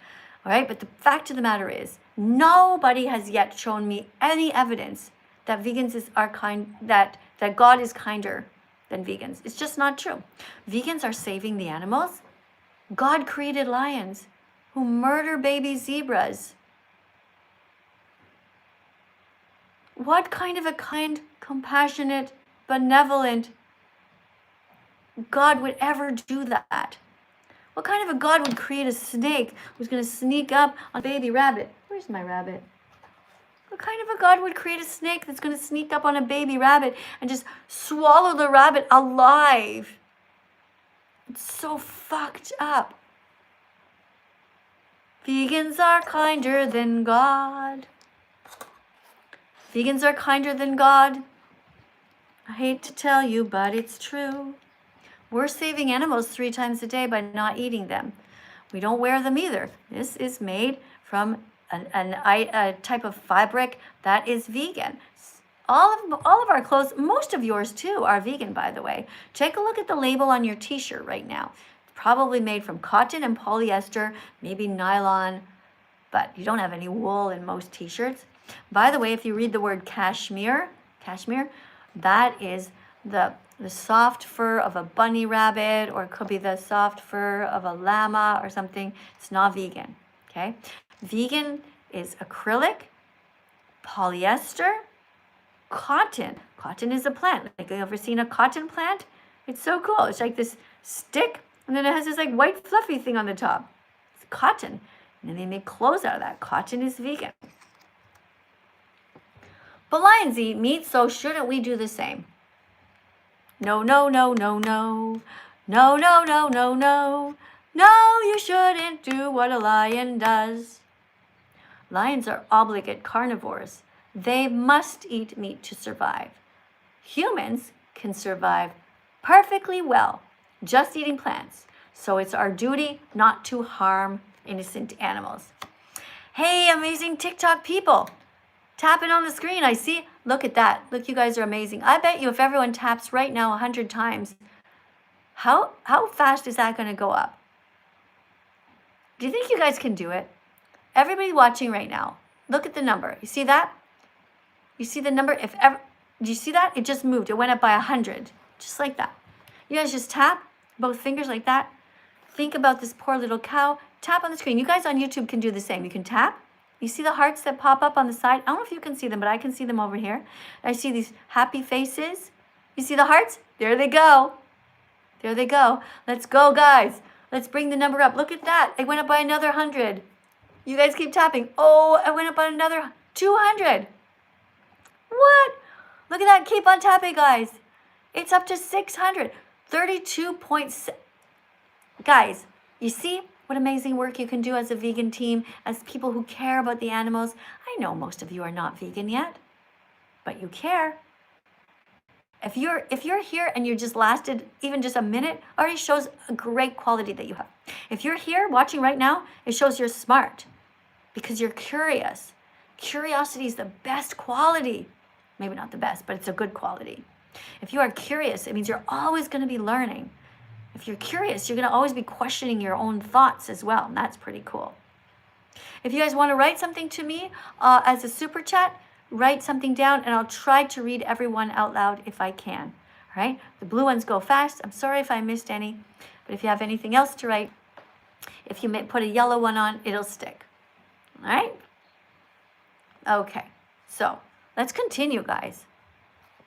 All right? But the fact of the matter is, nobody has yet shown me any evidence that vegans are kind, that God is kinder than vegans. It's just not true. Vegans are saving the animals. God created lions who murder baby zebras. What kind of a kind, compassionate, benevolent God would ever do that? What kind of a God would create a snake who's going to sneak up on a baby rabbit? Where's my rabbit? What kind of a God would create a snake that's going to sneak up on a baby rabbit and just swallow the rabbit alive? It's so fucked up. Vegans are kinder than God. Vegans are kinder than God. I hate to tell you, but it's true. We're saving animals 3 times a day by not eating them. We don't wear them either. This is made from a type of fabric that is vegan. All of our clothes, most of yours too, are vegan, by the way. Take a look at the label on your t-shirt right now. Probably made from cotton and polyester, maybe nylon, but you don't have any wool in most t-shirts. By the way, if you read the word cashmere, that is the soft fur of a bunny rabbit, or it could be the soft fur of a llama or something. It's not vegan, okay? Vegan is acrylic polyester, cotton. Cotton is a plant. Like, you ever seen a cotton plant? It's so cool. It's like this stick, and then it has this like white fluffy thing on the top. It's cotton. And then they make clothes out of that. Cotton is vegan. But lions eat meat, so shouldn't we do the same? No, no, no, no, no. No, no, no, no, no. No, you shouldn't do what a lion does. Lions are obligate carnivores. They must eat meat to survive. Humans can survive perfectly well just eating plants. So it's our duty not to harm innocent animals. Hey, amazing TikTok people. Tapping on the screen, I see. Look at that. Look, you guys are amazing. I bet you if everyone taps right now 100 times, how fast is that going to go up? Do you think you guys can do it? Everybody watching right now, look at the number. You see that? You see the number? Do you see that? It just moved. It went up by 100, just like that. You guys just tap both fingers like that. Think about this poor little cow. Tap on the screen. You guys on YouTube can do the same. You can tap. You see the hearts that pop up on the side? I don't know if you can see them, but I can see them over here. I see these happy faces. You see the hearts? There they go. There they go. Let's go, guys. Let's bring the number up. Look at that. It went up by another 100. You guys keep tapping. Oh, I went up by another 200. What? Look at that. Keep on tapping, guys. It's up to 600. 32.6. Guys, you see what amazing work you can do as a vegan team, as people who care about the animals. I know most of you are not vegan yet, but you care. If you're here and you just lasted even just a minute, already shows a great quality that you have. If you're here watching right now, it shows you're smart because you're curious. Curiosity is the best quality. Maybe not the best, but it's a good quality. If you are curious, it means you're always going to be learning. If you're curious, you're going to always be questioning your own thoughts as well, and that's pretty cool. If you guys want to write something to me as a super chat, write something down, and I'll try to read everyone out loud if I can. All right? The blue ones go fast. I'm sorry if I missed any, but if you have anything else to write, if you put a yellow one on, it'll stick. All right? Okay. So let's continue, guys.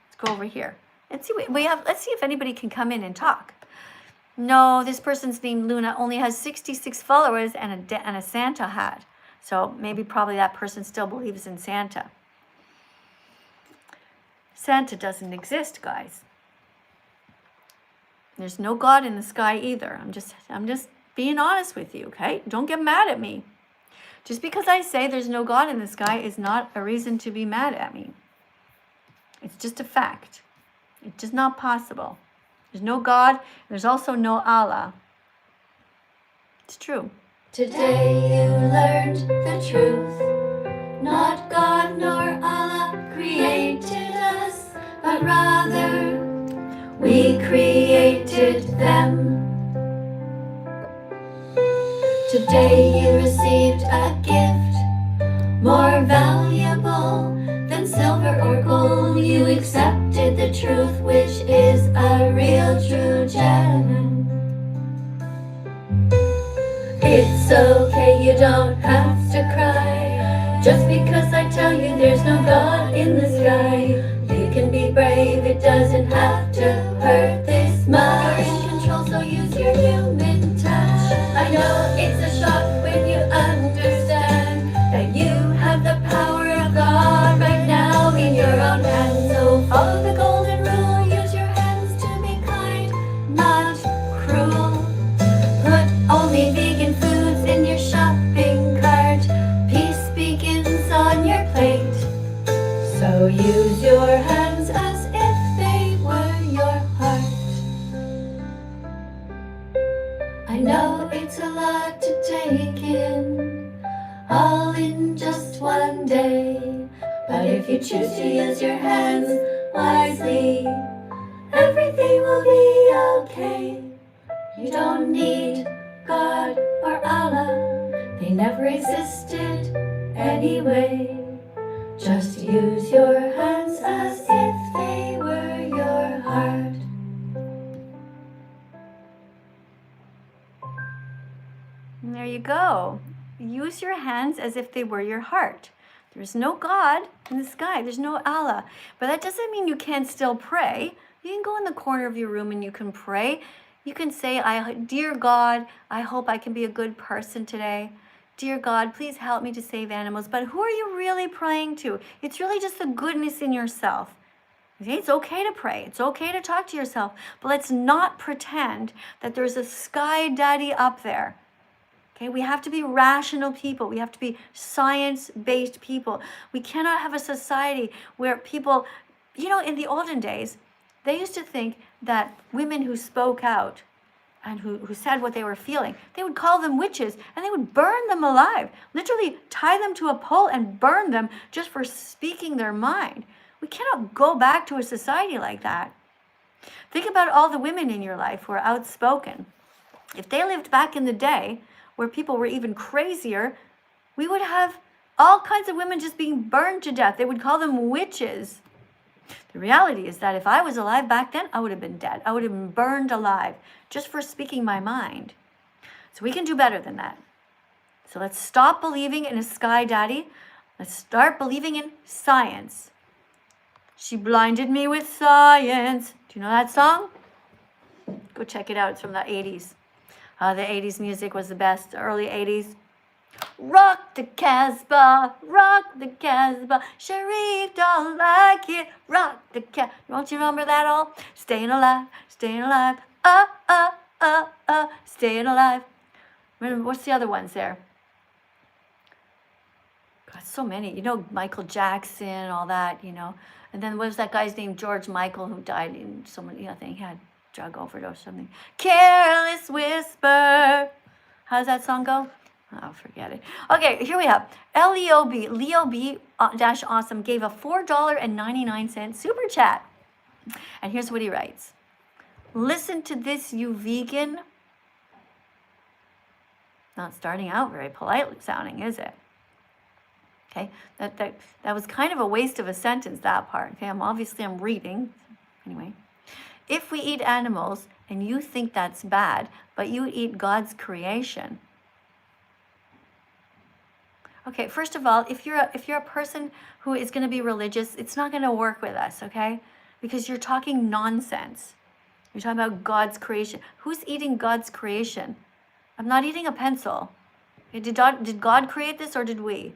Let's go over here. Let's see if anybody can come in and talk. No, this person's named Luna only has 66 followers and a Santa hat. So probably that person still believes in Santa. Santa doesn't exist, guys. There's no God in the sky either. I'm just being honest with you, okay? Don't get mad at me. Just because I say there's no God in the sky is not a reason to be mad at me. It's just a fact. It's just not possible. There's no God. There's also no Allah. It's true. Today you learned the truth. Not God nor Allah created us, but rather we created them. Today you received a gift more valuable than silver or gold. You accepted the truth, which is a real true gem. It's okay, you don't have to cry just because I tell you there's no God in the sky. You can be brave, it doesn't have to hurt this much. You're in control, so use your human touch. I know it's a shock when you understand that you have the power of God right now in your own hands. So follow the golden rule, use your hands to be kind, not cruel. Put only vegan foods in your shopping cart. Peace begins on your plate. So use your hands as if they were your heart. I know it's a lot to take in, all in just one day. But if you choose to use your hands wisely, everything will be okay. You don't need God or Allah, they never existed anyway. Just use your hands as if they were your heart. And there you go. Use your hands as if they were your heart. There's no God in the sky. There's no Allah. But that doesn't mean you can't still pray. You can go in the corner of your room and you can pray. You can say, Dear God, I hope I can be a good person today. Dear God, please help me to save animals. But who are you really praying to? It's really just the goodness in yourself. Okay? It's okay to pray. It's okay to talk to yourself. But let's not pretend that there's a sky daddy up there. Okay, we have to be rational people. We have to be science-based people. We cannot have a society where people, in the olden days, they used to think that women who spoke out and who said what they were feeling, they would call them witches and they would burn them alive, literally tie them to a pole and burn them just for speaking their mind. We cannot go back to a society like that. Think about all the women in your life who are outspoken. If they lived back in the day, where people were even crazier, we would have all kinds of women just being burned to death. They would call them witches. The reality is that if I was alive back then, I would have been dead. I would have been burned alive just for speaking my mind. So we can do better than that. So let's stop believing in a sky daddy. Let's start believing in science. She blinded me with science. Do you know that song? Go check it out. It's from the 80s. The 80s music was the best, early 80s. Rock the Casbah, Sharif don't like it, rock the Casbah. Don't you remember that all? Staying alive, staying alive, staying alive. Remember, what's the other ones there? God, so many. Michael Jackson, all that, And then what was that guy's name? George Michael, who died in so many, I think he had drug overdose or something. Careless whisper. How does that song go? Oh, forget it. Okay, here we have LEOB, Leo B dash awesome gave a $4.99 super chat. And here's what he writes. Listen to this, you vegan. Not starting out very politely sounding, is it? Okay, that was kind of a waste of a sentence, that part. Okay, I'm reading. Anyway. If we eat animals and you think that's bad, but you eat God's creation. Okay, first of all, if you're a person who is going to be religious, it's not going to work with us, okay? Because you're talking nonsense. You're talking about God's creation. Who's eating God's creation? I'm not eating a pencil. Okay, did God create this or did we?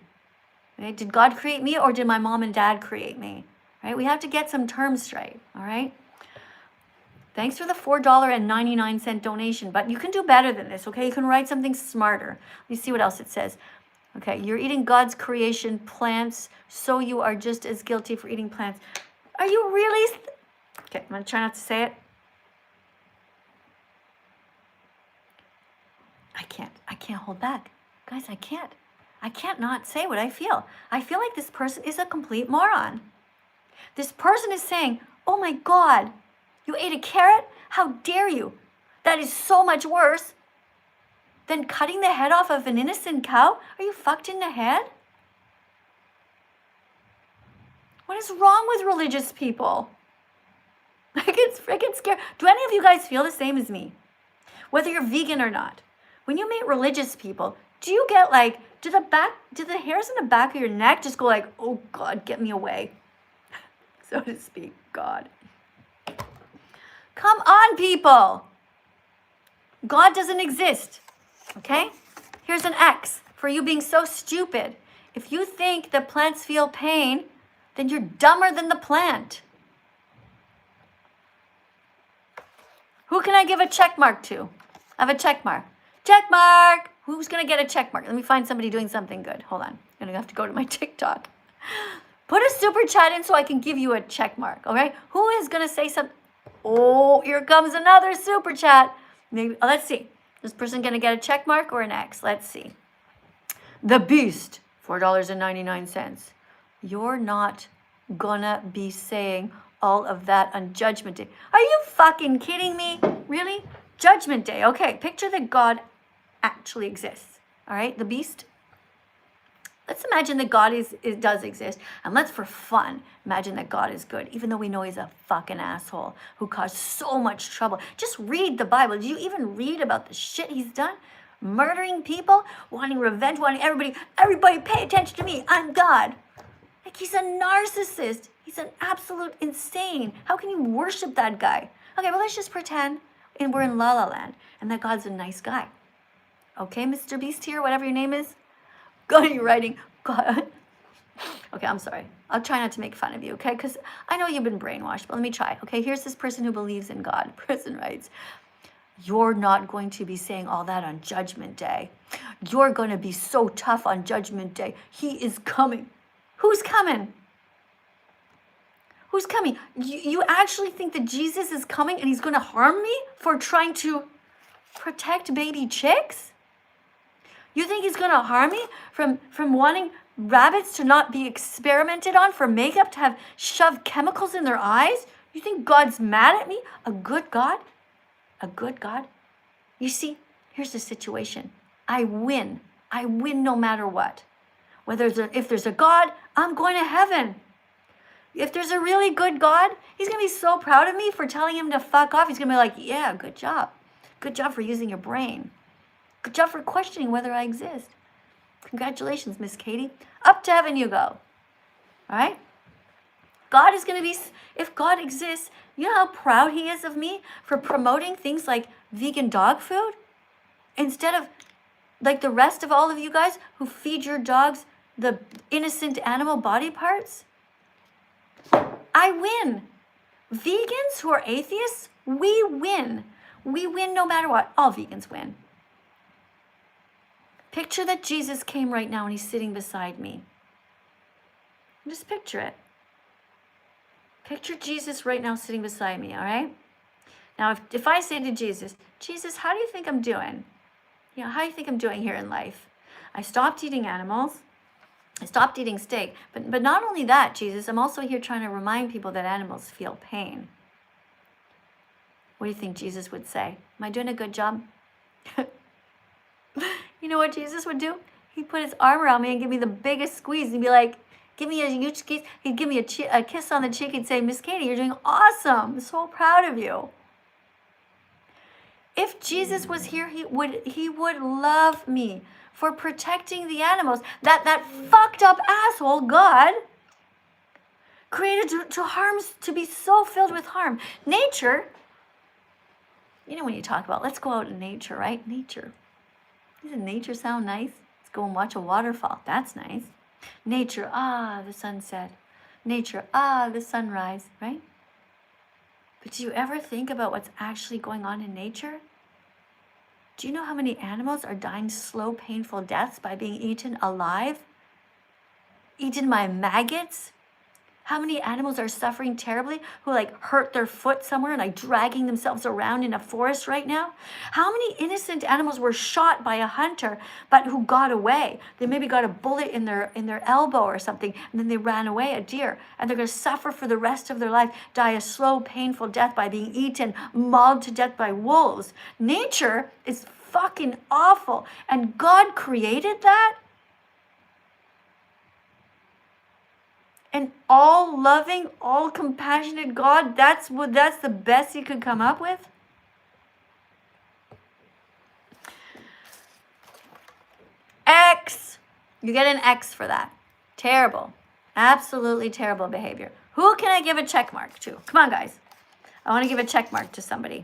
Okay, did God create me or did my mom and dad create me? Right? We have to get some terms straight, all right? Thanks for the $4.99 donation, but you can do better than this, okay? You can write something smarter. Let me see what else it says. Okay, you're eating God's creation, plants, so you are just as guilty for eating plants. Are you really? Okay, I'm going to try not to say it. I can't hold back. Guys, I can't not say what I feel. I feel like this person is a complete moron. This person is saying, oh my God, you ate a carrot? How dare you? That is so much worse than cutting the head off of an innocent cow. Are you fucked in the head? What is wrong with religious people? I get freaking scared. Do any of you guys feel the same as me? Whether you're vegan or not. When you meet religious people, do you get like, do the hairs in the back of your neck just go like, oh God, get me away, so to speak, God. Come on, people. God doesn't exist, okay? Here's an X for you being so stupid. If you think that plants feel pain, then you're dumber than the plant. Who can I give a check mark to? I have a check mark. Check mark. Who's going to get a check mark? Let me find somebody doing something good. Hold on. I'm going to have to go to my TikTok. Put a super chat in so I can give you a check mark, okay? Who is going to say something? Oh, here comes another super chat. Maybe. Let's see. Is this person going to get a check mark or an X? Let's see. The Beast, $4.99. You're not gonna be saying all of that on Judgment Day. Are you fucking kidding me? Really? Judgment Day. Okay, picture that God actually exists. All right, the Beast. Let's imagine that God does exist, and let's, for fun, imagine that God is good, even though we know he's a fucking asshole who caused so much trouble. Just read the Bible. Did you even read about the shit he's done? Murdering people, wanting revenge, wanting everybody pay attention to me. I'm God. Like, he's a narcissist. He's an absolute insane. How can you worship that guy? Okay, well, let's just pretend and we're in La La Land and that God's a nice guy. Okay, Mr. Beast here, whatever your name is. God, you're writing, God. Okay, I'm sorry. I'll try not to make fun of you, okay? Because I know you've been brainwashed, but let me try. Okay, here's this person who believes in God. Person writes, you're not going to be saying all that on Judgment Day. You're going to be so tough on Judgment Day. He is coming. Who's coming? Who's coming? You actually think that Jesus is coming and he's going to harm me for trying to protect baby chicks? You think he's going to harm me from wanting rabbits to not be experimented on for makeup, to have shoved chemicals in their eyes? You think God's mad at me? A good God? A good God? You see, here's the situation. I win. I win no matter what. If there's a God, I'm going to heaven. If there's a really good God, he's going to be so proud of me for telling him to fuck off. He's going to be like, yeah, good job. Good job for using your brain. Good job for questioning whether I exist. Congratulations, Miss Katie. Up to heaven you go. All right? God is going to be, if God exists, you know how proud he is of me for promoting things like vegan dog food? Instead of like the rest of all of you guys who feed your dogs the innocent animal body parts? I win. Vegans who are atheists, we win. We win no matter what. All vegans win. Picture that Jesus came right now and he's sitting beside me. Just picture it. Picture Jesus right now sitting beside me, all right? Now, if I say to Jesus, Jesus, how do you think I'm doing? You know, how do you think I'm doing here in life? I stopped eating animals. I stopped eating steak. But not only that, Jesus, I'm also here trying to remind people that animals feel pain. What do you think Jesus would say? Am I doing a good job? You know what Jesus would do? He'd put his arm around me and give me the biggest squeeze and be like, give me a huge kiss. He'd give me a kiss on the cheek and say, Miss Katie, you're doing awesome. I'm so proud of you. If Jesus was here, he would love me for protecting the animals. That fucked up asshole God created to be so filled with harm. Nature, you know when you talk about, let's go out in nature, right? Nature. Doesn't nature sound nice? Let's go and watch a waterfall. That's nice. Nature, the sunset. Nature, the sunrise, right? But do you ever think about what's actually going on in nature? Do you know how many animals are dying slow, painful deaths by being eaten alive? Eaten by maggots? How many animals are suffering terribly who hurt their foot somewhere and dragging themselves around in a forest right now? How many innocent animals were shot by a hunter but who got away? They maybe got a bullet in their elbow or something and then they ran away, a deer, and they're going to suffer for the rest of their life, die a slow, painful death by being eaten, mauled to death by wolves. Nature is fucking awful, and God created that? An all-loving, all-compassionate God, that's the best he could come up with? X. You get an X for that. Terrible. Absolutely terrible behavior. Who can I give a check mark to? Come on, guys. I want to give a check mark to somebody.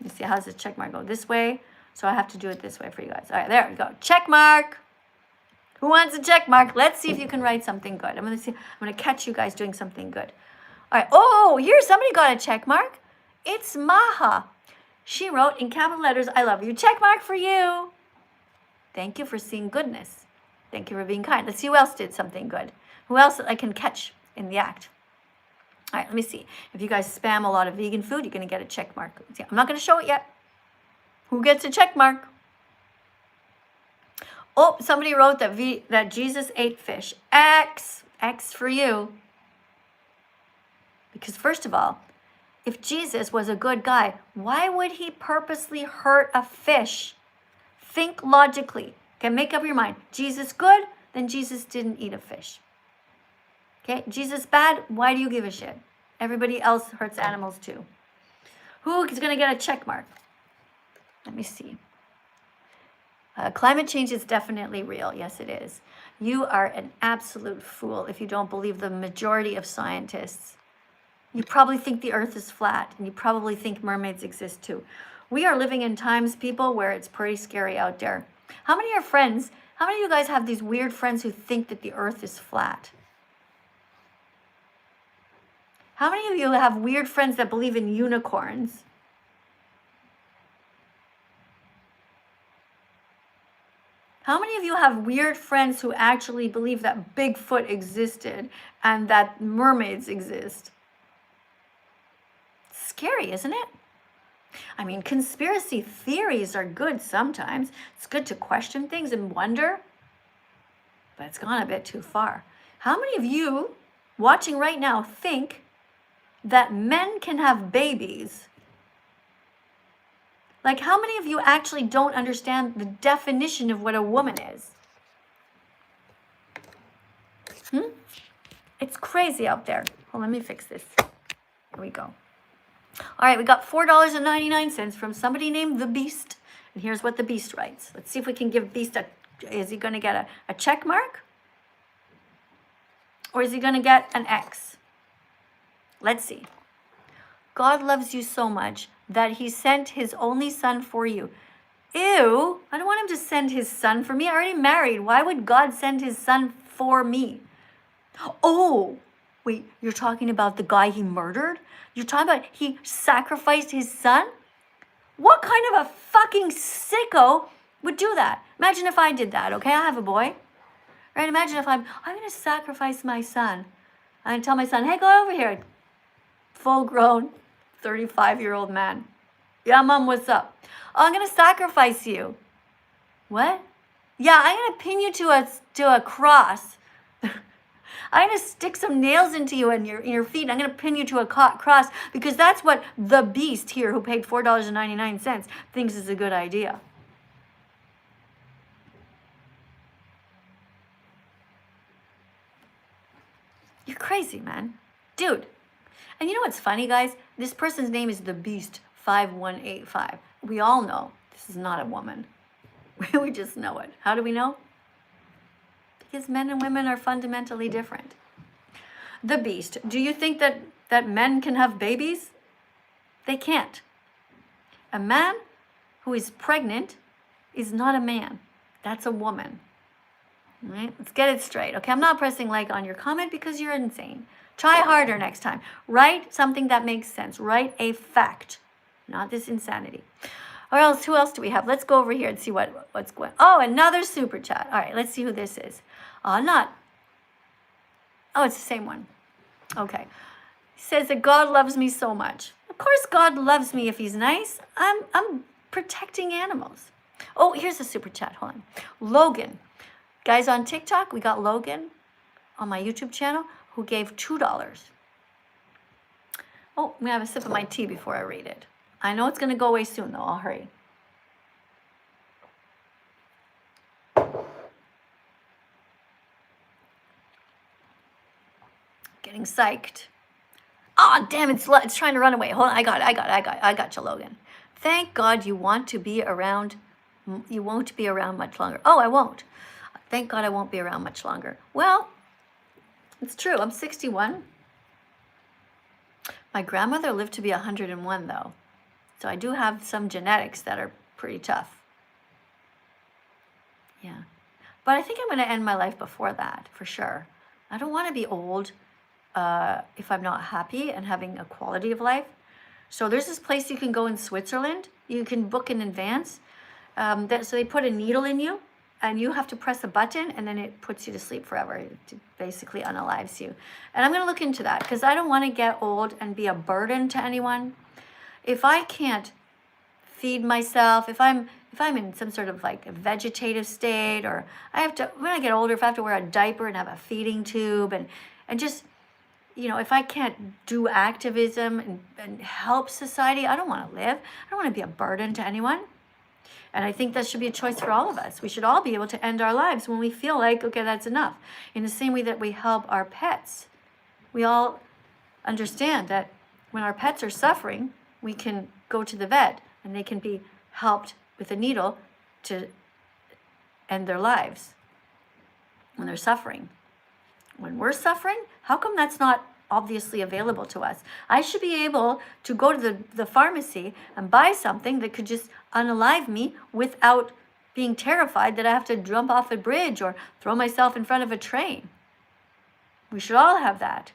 Let me see, how does the check mark go? This way? So I have to do it this way for you guys. All right, there we go. Check mark. Who wants a check mark? Let's see if you can write something good. I'm gonna catch you guys doing something good. All right. Oh, here, somebody got a check mark. It's Maha. She wrote in capital letters, I love you. Check mark for you. Thank you for seeing goodness. Thank you for being kind. Let's see who else did something good. Who else I can catch in the act? All right, let me see. If you guys spam a lot of vegan food, you're gonna get a check mark. I'm not gonna show it yet. Who gets a check mark? Oh, somebody wrote that Jesus ate fish. X for you. Because first of all, if Jesus was a good guy, why would he purposely hurt a fish? Think logically. Okay, make up your mind. Jesus good, then Jesus didn't eat a fish. Okay, Jesus bad, why do you give a shit? Everybody else hurts animals too. Who is going to get a check mark? Let me see. Climate change is definitely real. Yes, it is. You are an absolute fool if you don't believe the majority of scientists. You probably think the earth is flat, and you probably think mermaids exist too. We are living in times, people, where it's pretty scary out there. How many of you guys have these weird friends who think that the earth is flat? How many of you have weird friends that believe in unicorns? How many of you have weird friends who actually believe that Bigfoot existed and that mermaids exist? It's scary, isn't it? I mean, conspiracy theories are good sometimes. It's good to question things and wonder, but it's gone a bit too far. How many of you watching right now think that men can have babies? Like, how many of you actually don't understand the definition of what a woman is? It's crazy out there. Well, let me fix this. Here we go. All right, we got $4.99 from somebody named The Beast. And here's what The Beast writes. Let's see if we can give Beast is he going to get a check mark? Or is he going to get an X? Let's see. God loves you so much that he sent his only son for you. Ew, I don't want him to send his son for me. I already married. Why would God send his son for me? Oh, wait, you're talking about the guy he murdered? You're talking about he sacrificed his son? What kind of a fucking sicko would do that? Imagine if I did that, okay? I have a boy. Right? Imagine if I'm going to sacrifice my son. I'm going to tell my son, hey, go over here. Full-grown, 35-year-old man. Yeah, Mom, what's up? Oh, I'm going to sacrifice you. What? Yeah, I'm going to pin you to a cross. I'm going to stick some nails into you and your feet. I'm going to pin you to a cross because that's what the Beast here, who paid $4.99, thinks is a good idea. You're crazy, man. Dude. And you know what's funny, guys? This person's name is The Beast 5185. We all know this is not a woman. We just know it. How do we know? Because men and women are fundamentally different. The Beast. Do you think that men can have babies? They can't. A man who is pregnant is not a man. That's a woman. All right? Let's get it straight. Okay, I'm not pressing like on your comment because you're insane. Try harder next time. Write something that makes sense. Write a fact, not this insanity. Or else, who else do we have? Let's go over here and see what's going on. Oh, another super chat. All right, let's see who this is. Oh, it's the same one. Okay. He says that God loves me so much. Of course God loves me if he's nice. I'm protecting animals. Oh, here's a super chat. Hold on. Logan. Guys, on TikTok, we got Logan on my YouTube channel who gave $2. Oh, I'm going to have a sip of my tea before I read it. I know it's going to go away soon, though. I'll hurry. Getting psyched. Oh, damn, it's trying to run away. Hold on, I got you, Logan. Thank God you want to be around. You won't be around much longer. Oh, I won't. Thank God I won't be around much longer. Well, it's true. I'm 61. My grandmother lived to be 101, though. So I do have some genetics that are pretty tough. Yeah. But I think I'm going to end my life before that, for sure. I don't want to be old if I'm not happy and having a quality of life. So there's this place you can go in Switzerland. You can book in advance. So they put a needle in you, and you have to press a button, and then it puts you to sleep forever. It basically unalives you. And I'm going to look into that because I don't want to get old and be a burden to anyone. If I can't feed myself, if I'm in some sort of like a vegetative state, or I have to, when I get older, if I have to wear a diaper and have a feeding tube and just, if I can't do activism and help society, I don't want to live. I don't want to be a burden to anyone. And I think that should be a choice for all of us. We should all be able to end our lives when we feel like, okay, that's enough. In the same way that we help our pets. We all understand that when our pets are suffering, we can go to the vet and they can be helped with a needle to end their lives when they're suffering. When we're suffering, how come that's not obviously available to us? I should be able to go to the pharmacy and buy something that could just unalive me without being terrified that I have to jump off a bridge or throw myself in front of a train. We should all have that.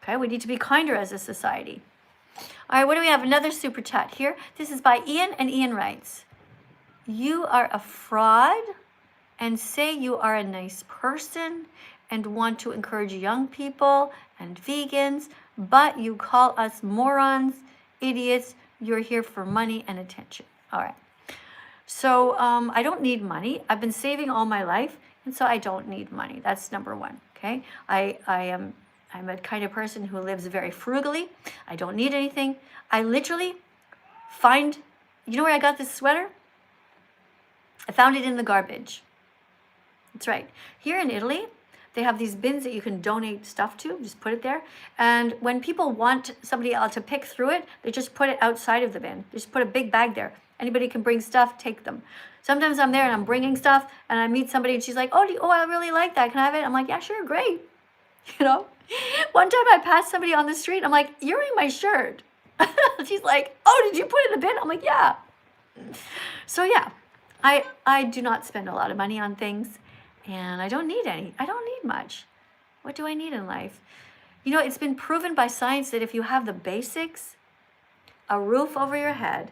Okay, we need to be kinder as a society. All right, what do we have? Another super chat here. This is by Ian, and Ian writes, "You are a fraud and say you are a nice person and want to encourage young people and vegans, but you call us morons, idiots. You're here for money and attention." All right. So I don't need money. I've been saving all my life, and so I don't need money. That's number one. Okay. I'm a kind of person who lives very frugally. I don't need anything. I literally find, you know where I got this sweater? I found it in the garbage. That's right. Here in Italy, they have these bins that you can donate stuff to. Just put it there. And when people want somebody else to pick through it, they just put it outside of the bin. They just put a big bag there. Anybody can bring stuff, take them. Sometimes I'm there and I'm bringing stuff and I meet somebody and she's like, oh, I really like that. Can I have it? I'm like, yeah, sure, great. You know, one time I passed somebody on the street. I'm like, you're wearing my shirt. She's like, oh, did you put it in the bin? I'm like, yeah. So yeah, I do not spend a lot of money on things, and I don't need any. I don't need much. What do I need in life? You know, it's been proven by science that if you have the basics, a roof over your head,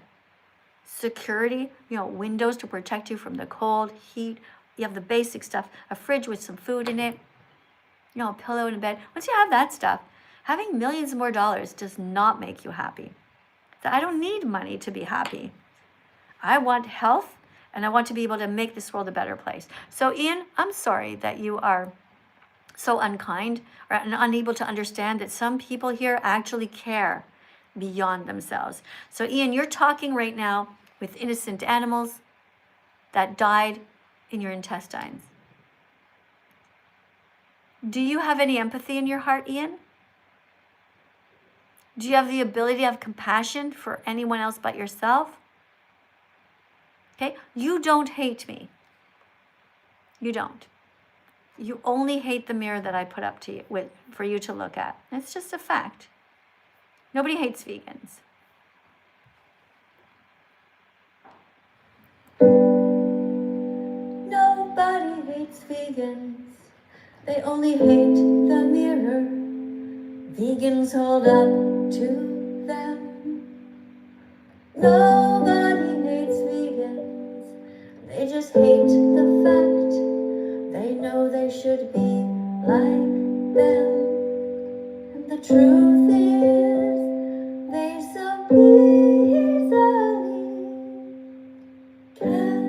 security, you know, windows to protect you from the cold, heat, you have the basic stuff, a fridge with some food in it, you know, a pillow in a bed. Once you have that stuff, having millions more dollars does not make you happy. So I don't need money to be happy. I want health, and I want to be able to make this world a better place. So Ian, I'm sorry that you are so unkind or unable to understand that some people here actually care beyond themselves. So Ian, you're talking right now with innocent animals that died in your intestines. Do you have any empathy in your heart, Ian? Do you have the ability to have compassion for anyone else but yourself? Okay, you don't hate me. You don't. You only hate the mirror that I put up to you for you to look at. It's just a fact. Nobody hates vegans. Nobody hates vegans. They only hate the mirror vegans hold up to them. Nobody hates vegans. They just hate the fact they know they should be like them. And the truth is, they so easily can.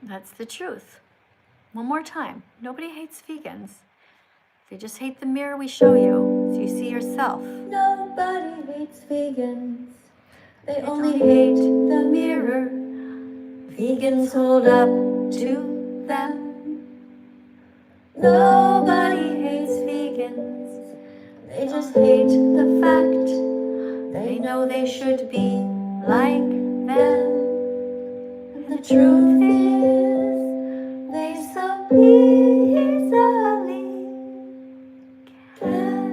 That's the truth. One more time. Nobody hates vegans. They just hate the mirror we show you, so you see yourself. Nobody hates vegans. They only hate the mirror vegans hold up to them. Nobody hates vegans. They just hate the fact they know they should be like them. And the truth is, they so easily can.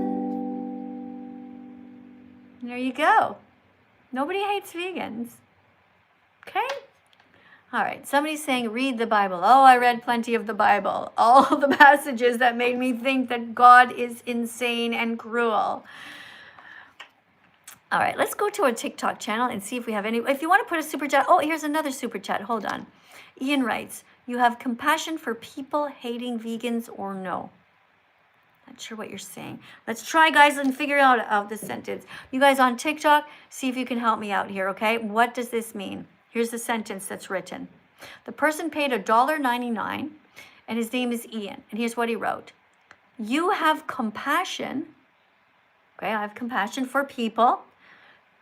There you go. Nobody hates vegans. Okay? All right. Somebody's saying, read the Bible. Oh, I read plenty of the Bible. All the passages that made me think that God is insane and cruel. All right, let's go to our TikTok channel and see if we have any. If you want to put a super chat. Oh, here's another super chat. Hold on. Ian writes, you have compassion for people hating vegans or no? Not sure what you're saying. Let's try, guys, and figure out this sentence. You guys on TikTok, see if you can help me out here, okay? What does this mean? Here's the sentence that's written. The person paid $1.99, and his name is Ian. And here's what he wrote. You have compassion. Okay, I have compassion for people.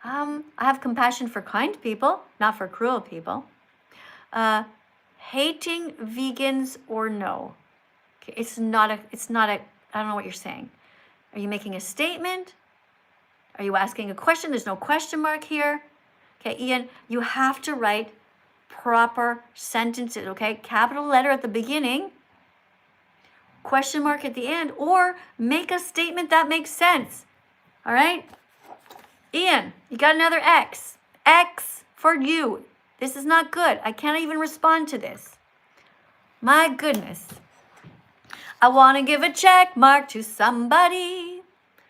I have compassion for kind people, not for cruel people. Hating vegans or no? Okay, it's not a, I don't know what you're saying. Are you making a statement? Are you asking a question? There's no question mark here. Okay, Ian, you have to write proper sentences, okay? Capital letter at the beginning, question mark at the end, or make a statement that makes sense. All right? Ian, you got another X. X for you. This is not good. I can't even respond to this. My goodness. I want to give a check mark to somebody.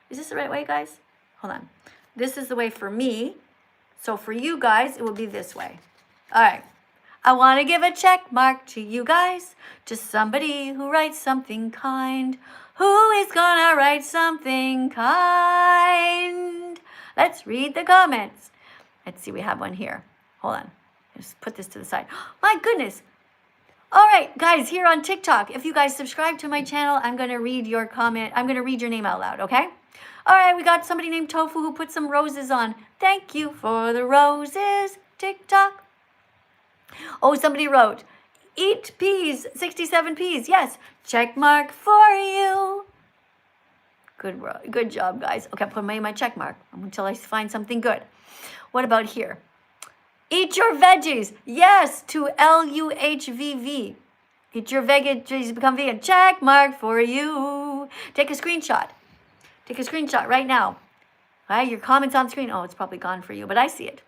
Is this the right way, guys? Hold on. This is the way for me. So for you guys, it will be this way. All right. I want to give a check mark to you guys, to somebody who writes something kind. Who is gonna write something kind? Let's read the comments. Let's see, we have one here. Hold on. Just put this to the side. My goodness. All right, guys, here on TikTok, if you guys subscribe to my channel, I'm going to read your comment. I'm going to read your name out loud, okay? All right, we got somebody named Tofu who put some roses on. Thank you for the roses, TikTok. Oh, somebody wrote, eat peas, 67 peas. Yes, check mark for you. Good job, guys. Okay, I'll put my check mark until I find something good. What about here? Eat your veggies. Yes, to LUHVV. Eat your veggies, become vegan. Check mark for you. Take a screenshot. Take a screenshot right now. All right, your comment's on screen. Oh, it's probably gone for you, but I see it.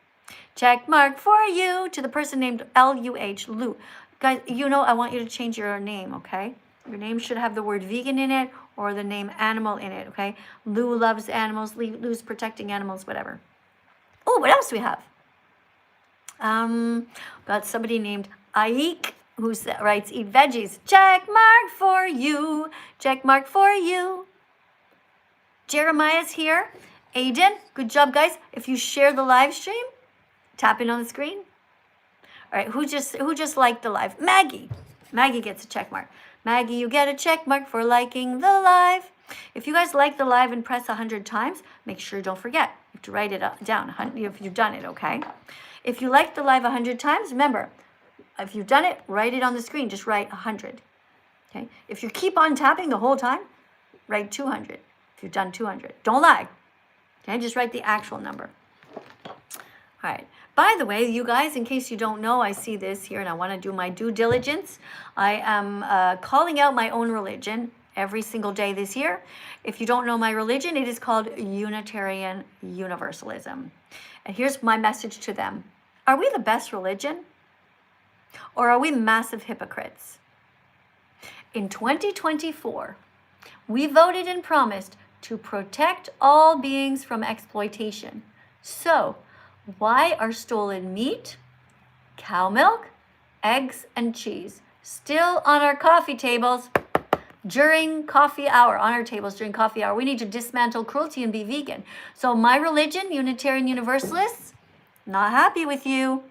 Check mark for you to the person named LUH, Lou. Guys, you know I want you to change your name, okay? Your name should have the word vegan in it or the name animal in it, okay? Lou loves animals. Lou's protecting animals, whatever. Oh, what else do we have? Got somebody named Aik who writes, eat veggies. Check mark for you. Check mark for you. Jeremiah's here. Aiden, good job, guys. If you share the live stream, tap in on the screen. All right, who just liked the live? Maggie. Maggie gets a check mark. Maggie, you get a check mark for liking the live. If you guys like the live and press 100 times, make sure don't forget. You have to write it down if you've done it, okay? If you like the live 100 times, remember, if you've done it, write it on the screen. Just write 100, okay? If you keep on tapping the whole time, write 200. If you've done 200, don't lie, okay? Just write the actual number. All right. By the way, you guys, in case you don't know, I see this here and I want to do my due diligence. I am calling out my own religion every single day this year. If you don't know my religion, it is called Unitarian Universalism. And here's my message to them. Are we the best religion? Or are we massive hypocrites? In 2024, we voted and promised to protect all beings from exploitation. So, why are stolen meat, cow milk, eggs, and cheese still on our coffee tables during coffee hour, on our tables during coffee hour? We need to dismantle cruelty and be vegan. So my religion, Unitarian Universalists, not happy with you.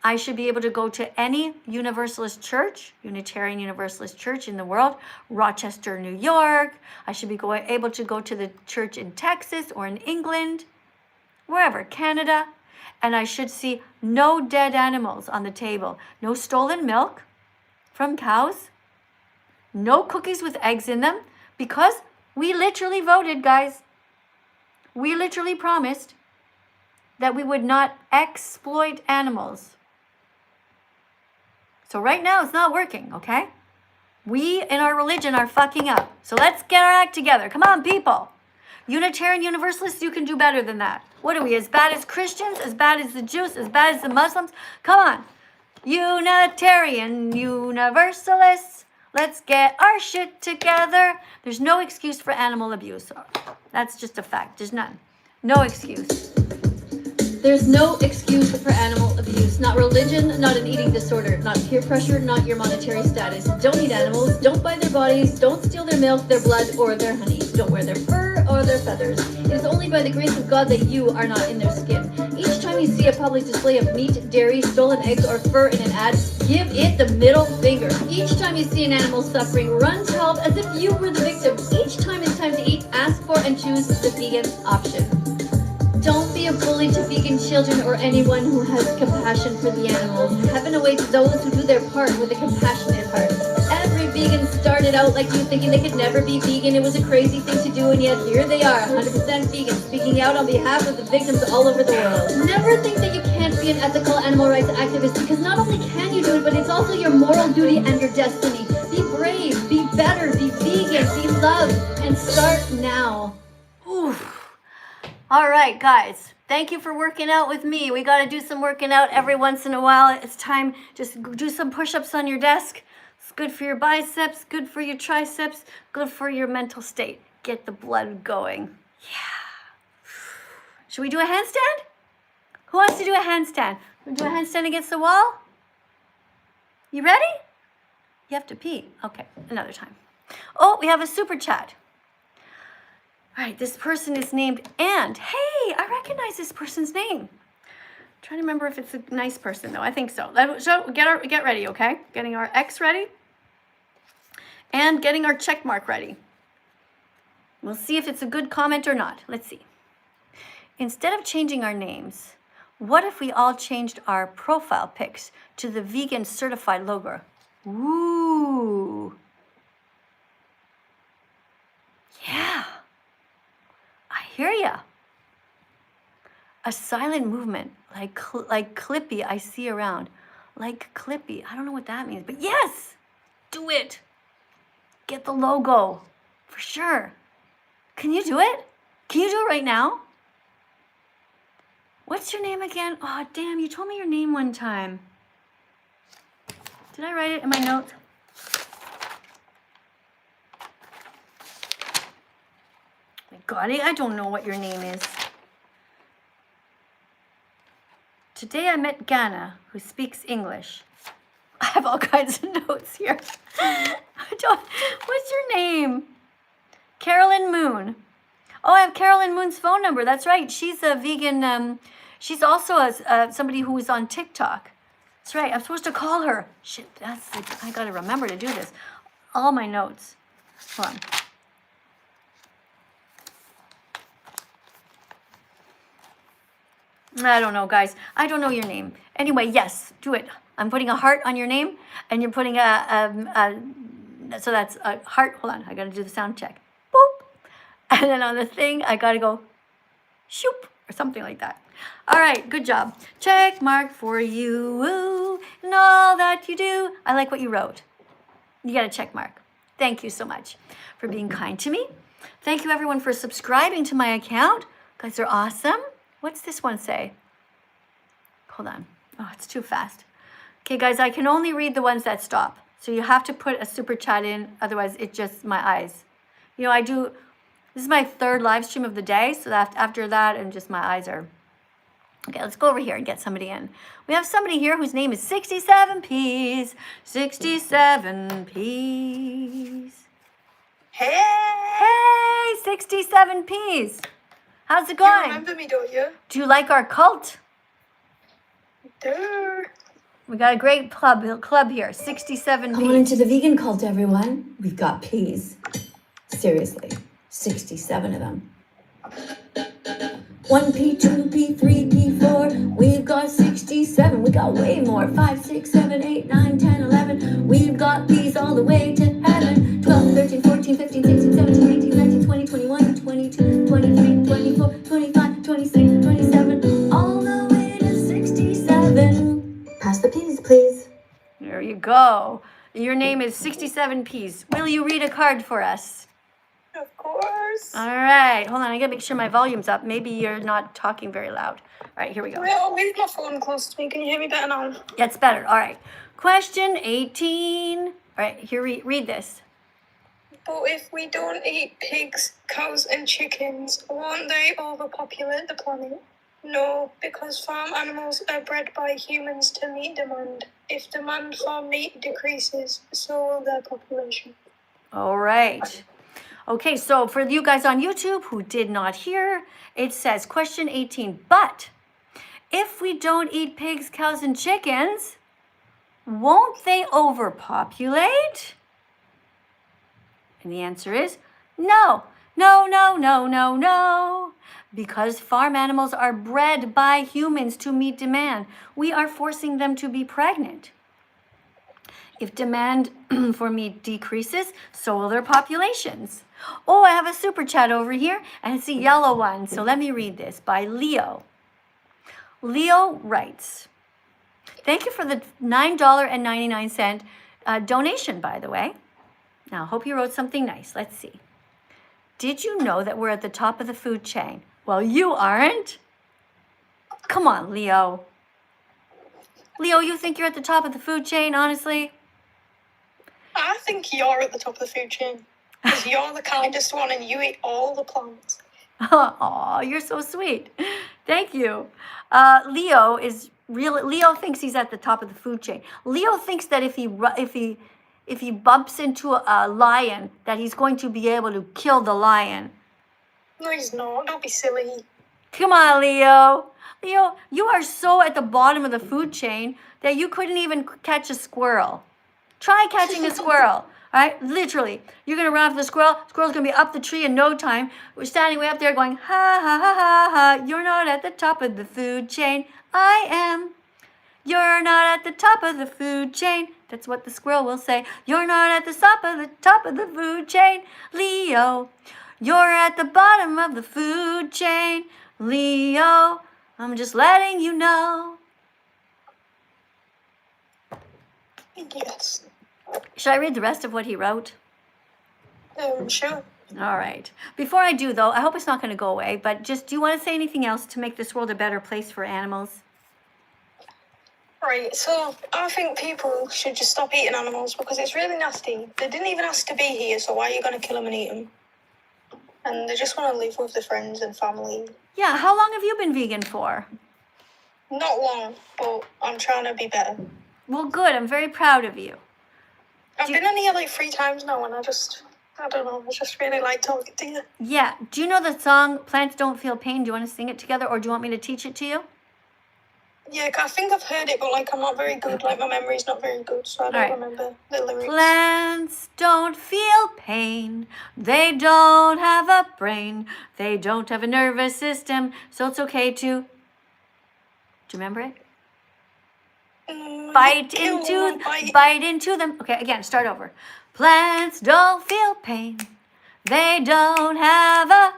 I should be able to go to any Universalist church, Unitarian Universalist church in the world, Rochester, New York. I should be able to go to the church in Texas or in England, wherever, Canada, and I should see no dead animals on the table, no stolen milk from cows, no cookies with eggs in them, because we literally voted, guys. We literally promised that we would not exploit animals. So right now it's not working, okay? We in our religion are fucking up. So let's get our act together. Come on, people. Unitarian Universalists, you can do better than that. What are we, as bad as Christians, as bad as the Jews, as bad as the Muslims? Come on. Unitarian Universalists, let's get our shit together. There's no excuse for animal abuse. That's just a fact. There's none. No excuse. There's no excuse for animal abuse. Not religion, not an eating disorder, not peer pressure, not your monetary status. Don't eat animals, don't buy their bodies, don't steal their milk, their blood, or their honey. Don't wear their fur or their feathers. It is only by the grace of God that you are not in their skin. Each time you see a public display of meat, dairy, stolen eggs, or fur in an ad, give it the middle finger. Each time you see an animal suffering, run to help as if you were the victim. Each time it's time to eat, ask for and choose the vegan option. Don't be a bully to vegan children or anyone who has compassion for the animals. Heaven awaits those who do their part with a compassionate heart. Every vegan started out like you, thinking they could never be vegan. It was a crazy thing to do, and yet here they are, 100% vegan, speaking out on behalf of the victims all over the world. Never think that you can't be an ethical animal rights activist, because not only can you do it, but it's also your moral duty and your destiny. Be brave, be better, be vegan, be loved, and start now. Oof. All right, guys. Thank you for working out with me. We got to do some working out every once in a while. It's time. Just do some push-ups on your desk. It's good for your biceps, good for your triceps, good for your mental state. Get the blood going. Yeah. Should we do a handstand? Who wants to do a handstand? We'll do a handstand against the wall? You ready? You have to pee. Okay, another time. Oh, we have a super chat. All right, this person is named And. Hey, I recognize this person's name. I'm trying to remember if it's a nice person, though. I think so. So get ready, okay? Getting our X ready. And getting our check mark ready. We'll see if it's a good comment or not. Let's see. Instead of changing our names, what if we all changed our profile pics to the vegan certified logo? Ooh. Yeah. I hear ya. A silent movement, like Clippy I see around. Like Clippy. I don't know what that means, but yes! Do it. Get the logo. For sure. Can you do it? Can you do it right now? What's your name again? Oh, damn, you told me your name one time. Did I write it in my notes? God, I don't know what your name is. Today I met Ghana, who speaks English. I have all kinds of notes here. What's your name? Carolyn Moon. Oh, I have Carolyn Moon's phone number. That's right. She's a vegan. She's also somebody who is on TikTok. That's right. I'm supposed to call her. Shit, I got to remember to do this. All my notes. Hold on. I don't know, guys. I don't know your name. Anyway, yes, do it. I'm putting a heart on your name, and you're putting so that's a heart. Hold on, I gotta do the sound check. Boop. And then on the thing, I gotta go shoop, or something like that. All right, good job. Check mark for you and all that you do. I like what you wrote. You got a check mark. Thank you so much for being kind to me. Thank you, everyone, for subscribing to my account. You guys are awesome. What's this one say? Hold on. Oh, it's too fast. Okay, guys, I can only read the ones that stop. So you have to put a super chat in. Otherwise, it's just my eyes. You know, this is my third live stream of the day. So after that, and just my eyes are. Okay, let's go over here and get somebody in. We have somebody here whose name is 67Ps. 67Ps. Hey, 67Ps. How's it going? You remember me, don't you? Do you like our cult? Duh. We got a great club here, 67 Come on into the vegan cult, everyone. We've got peas. Seriously, 67 of them. 1P, 2P, 3P, 4. We've got 67. We got way more. 5, 6, 7, 8, 9, 10, 11. We've got peas all the way to heaven. 12, 13, 14, 15, 16, 17, 18, 19, 20, 21, 22, 23, 24, 25, 26, 27. All the way to 67. Pass the peas, please. There you go. Your name is 67Ps. Will you read a card for us? Of course. All right. Hold on. I got to make sure my volume's up. Maybe you're not talking very loud. All right. Here we go. Well, move my phone close to me. Can you hear me better now? That's better. All right. Question 18. All right. Here, read this. But if we don't eat pigs, cows, and chickens, won't they overpopulate the planet? No, because farm animals are bred by humans to meet demand. If demand for meat decreases, so will their population. All right. Okay, so for you guys on YouTube who did not hear, it says question 18, but if we don't eat pigs, cows, and chickens, won't they overpopulate? And the answer is no, no, no, no, no, no. Because farm animals are bred by humans to meet demand. We are forcing them to be pregnant. If demand for meat decreases, so will their populations. Oh, I have a super chat over here, and it's a yellow one. So let me read this by Leo. Leo writes, thank you for the $9.99 donation, by the way. Now, I hope you wrote something nice. Let's see. Did you know that we're at the top of the food chain? Well, you aren't. Come on, Leo. Leo, you think you're at the top of the food chain, honestly? I think you're at the top of the food chain. Because you're the kindest one and you eat all the plants. Oh, you're so sweet. Thank you. Leo thinks he's at the top of the food chain. Leo thinks that if he bumps into a lion, that he's going to be able to kill the lion. No, he's not. Don't be silly. Come on, Leo. Leo, you are so at the bottom of the food chain that you couldn't even catch a squirrel. Try catching a squirrel, all right? Literally. You're going to run after the squirrel. Squirrel's going to be up the tree in no time. We're standing way up there going, ha, ha, ha, ha, ha. You're not at the top of the food chain. I am. You're not at the top of the food chain. That's what the squirrel will say. You're not at the top of the food chain, Leo. You're at the bottom of the food chain, Leo. I'm just letting you know. Yes. Should I read the rest of what he wrote? Sure. All right. Before I do, though, I hope it's not going to go away, but just do you want to say anything else to make this world a better place for animals? Right, so I think people should just stop eating animals because it's really nasty. They didn't even ask to be here, so why are you going to kill them and eat them? And they just want to live with their friends and family. Yeah, how long have you been vegan for? Not long, but I'm trying to be better. Well, good. I'm very proud of you. I've been in here like 3 times now, and I don't know, I just really like talking to you. Yeah. Do you know the song Plants Don't Feel Pain? Do you want to sing it together, or do you want me to teach it to you? Yeah, I think I've heard it, but like I'm not very good. Like my memory's not very good, so I don't remember the lyrics. Plants don't feel pain. They don't have a brain. They don't have a nervous system, so it's okay to... Do you remember it? Bite into them. Okay, again, start over. Plants don't feel pain. They don't have a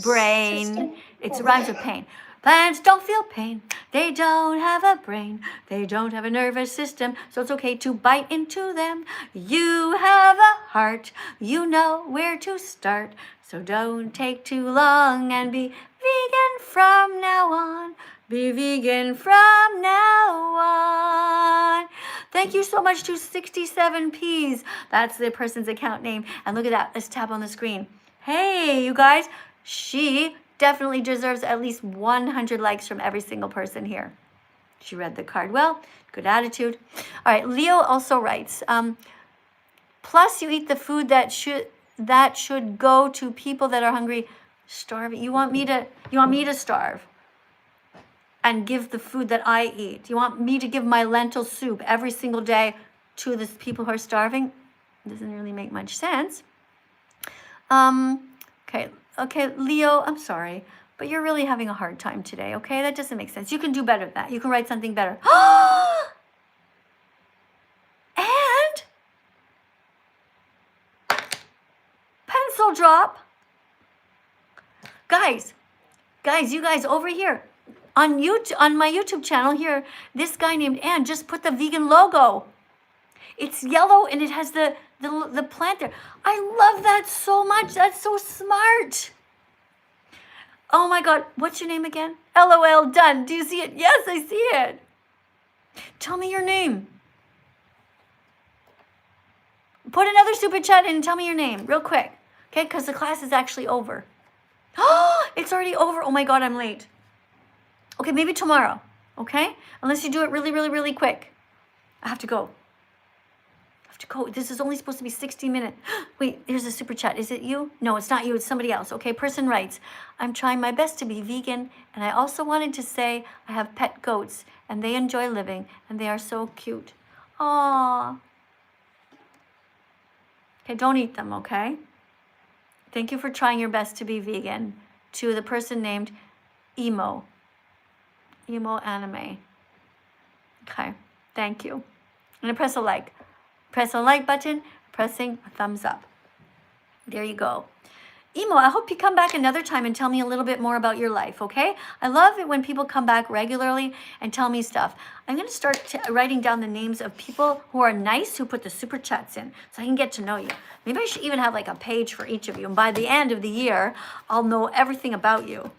brain. It rhymes with pain. Plants don't feel pain. They don't have a brain. They don't have a nervous system, so it's okay to bite into them. You have a heart. You know where to start. So don't take too long and be vegan from now on. Be vegan from now on. Thank you so much to 67Ps. That's the person's account name. And look at that. Let's tap on the screen. Hey, you guys. She definitely deserves at least 100 likes from every single person here. She read the card well. Good attitude. All right. Leo also writes, plus you eat the food that should go to people that are hungry, starving. You want me to starve and give the food that I eat? You want me to give my lentil soup every single day to the people who are starving? Doesn't really make much sense. Okay, Leo, I'm sorry, but you're really having a hard time today, okay? That doesn't make sense. You can do better than that. You can write something better. And pencil drop. Guys, you guys over here on my YouTube channel here, this guy named Ann just put the vegan logo. It's yellow and it has the plant there. I love that so much. That's so smart. Oh my God. What's your name again? LOL, done. Do you see it? Yes, I see it. Tell me your name. Put another super chat in and tell me your name real quick. Okay, because the class is actually over. Oh, it's already over. Oh my God, I'm late. Okay, maybe tomorrow. Okay? Unless you do it really, really, really quick. I have to go. This is only supposed to be 60 minutes. Wait, here's a super chat. Is it you? No, it's not you. It's somebody else. Okay, person writes, I'm trying my best to be vegan, and I also wanted to say I have pet goats, and they enjoy living, and they are so cute. Aww. Okay, don't eat them, okay? Thank you for trying your best to be vegan. To the person named Emo. Emo Anime. Okay, thank you. I'm going to press a like. Press a like button, pressing a thumbs up. There you go. Emo, I hope you come back another time and tell me a little bit more about your life, okay? I love it when people come back regularly and tell me stuff. I'm going to start writing down the names of people who are nice, who put the super chats in, so I can get to know you. Maybe I should even have like a page for each of you. And by the end of the year, I'll know everything about you.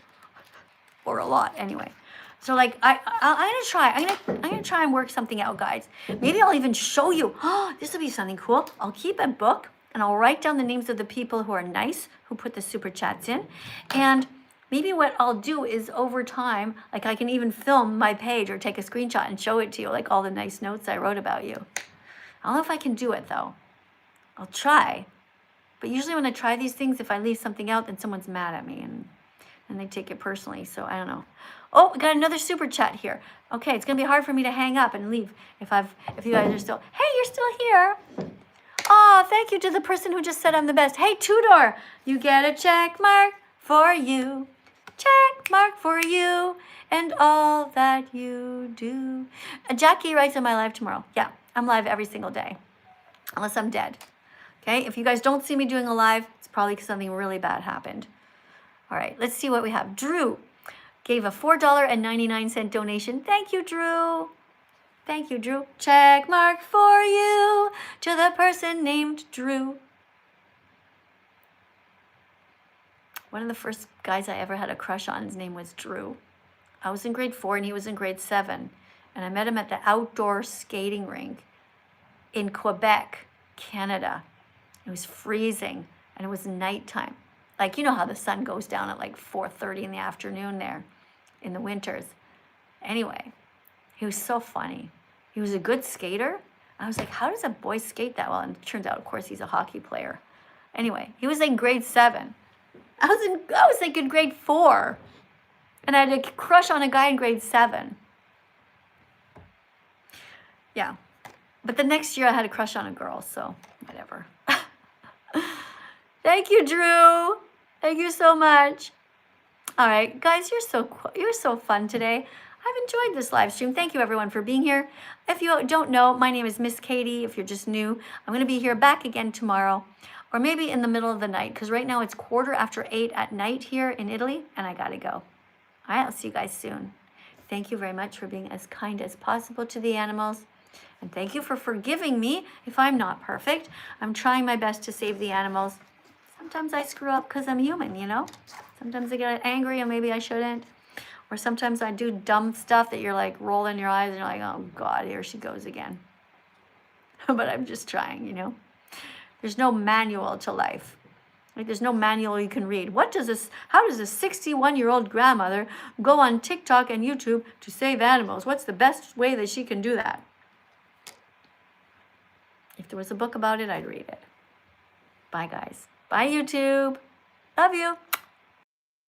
Or a lot, anyway. So like, I'm gonna try and work something out, guys. Maybe I'll even show you. Oh, this will be something cool. I'll keep a book and I'll write down the names of the people who are nice, who put the super chats in. And maybe what I'll do is over time, like I can even film my page or take a screenshot and show it to you, like all the nice notes I wrote about you. I don't know if I can do it though. I'll try. But usually when I try these things, if I leave something out, then someone's mad at me and they take it personally. So I don't know. Oh, we got another super chat here. Okay, it's gonna be hard for me to hang up and leave if you guys are still. Hey, you're still here. Oh, thank you to the person who just said I'm the best. Hey, Tudor, you get a check mark for you. Check mark for you and all that you do. Jackie writes, am I live tomorrow? Yeah, I'm live every single day, unless I'm dead. Okay, if you guys don't see me doing a live, it's probably because something really bad happened. All right, let's see what we have. Drew gave a $4.99 donation. Thank you, Drew. Thank you, Drew. Check mark for you to the person named Drew. One of the first guys I ever had a crush on, his name was Drew. I was in grade 4 and he was in grade 7. And I met him at the outdoor skating rink in Quebec, Canada. It was freezing and it was nighttime. Like, you know how the sun goes down at like 4:30 in the afternoon there in the winters. Anyway, he was so funny. He was a good skater. I was like, how does a boy skate that well? And it turns out, of course, he's a hockey player. Anyway, he was in grade 7. I was like in grade 4. And I had a crush on a guy in grade 7. Yeah. But the next year I had a crush on a girl, so whatever. Thank you, Drew. Thank you so much. All right, guys, you're so fun today. I've enjoyed this live stream. Thank you, everyone, for being here. If you don't know, my name is Miss Katie. If you're just new, I'm going to be here back again tomorrow, or maybe in the middle of the night, because right now it's 8:15 at night here in Italy, and I got to go. All right, I'll see you guys soon. Thank you very much for being as kind as possible to the animals. And thank you for forgiving me if I'm not perfect. I'm trying my best to save the animals. Sometimes I screw up because I'm human, you know? Sometimes I get angry and maybe I shouldn't. Or sometimes I do dumb stuff that you're like rolling your eyes and you're like, oh God, here she goes again. But I'm just trying, you know? There's no manual to life. Like there's no manual you can read. How does a 61-year-old grandmother go on TikTok and YouTube to save animals? What's the best way that she can do that? If there was a book about it, I'd read it. Bye, guys. Bye, YouTube. Love you.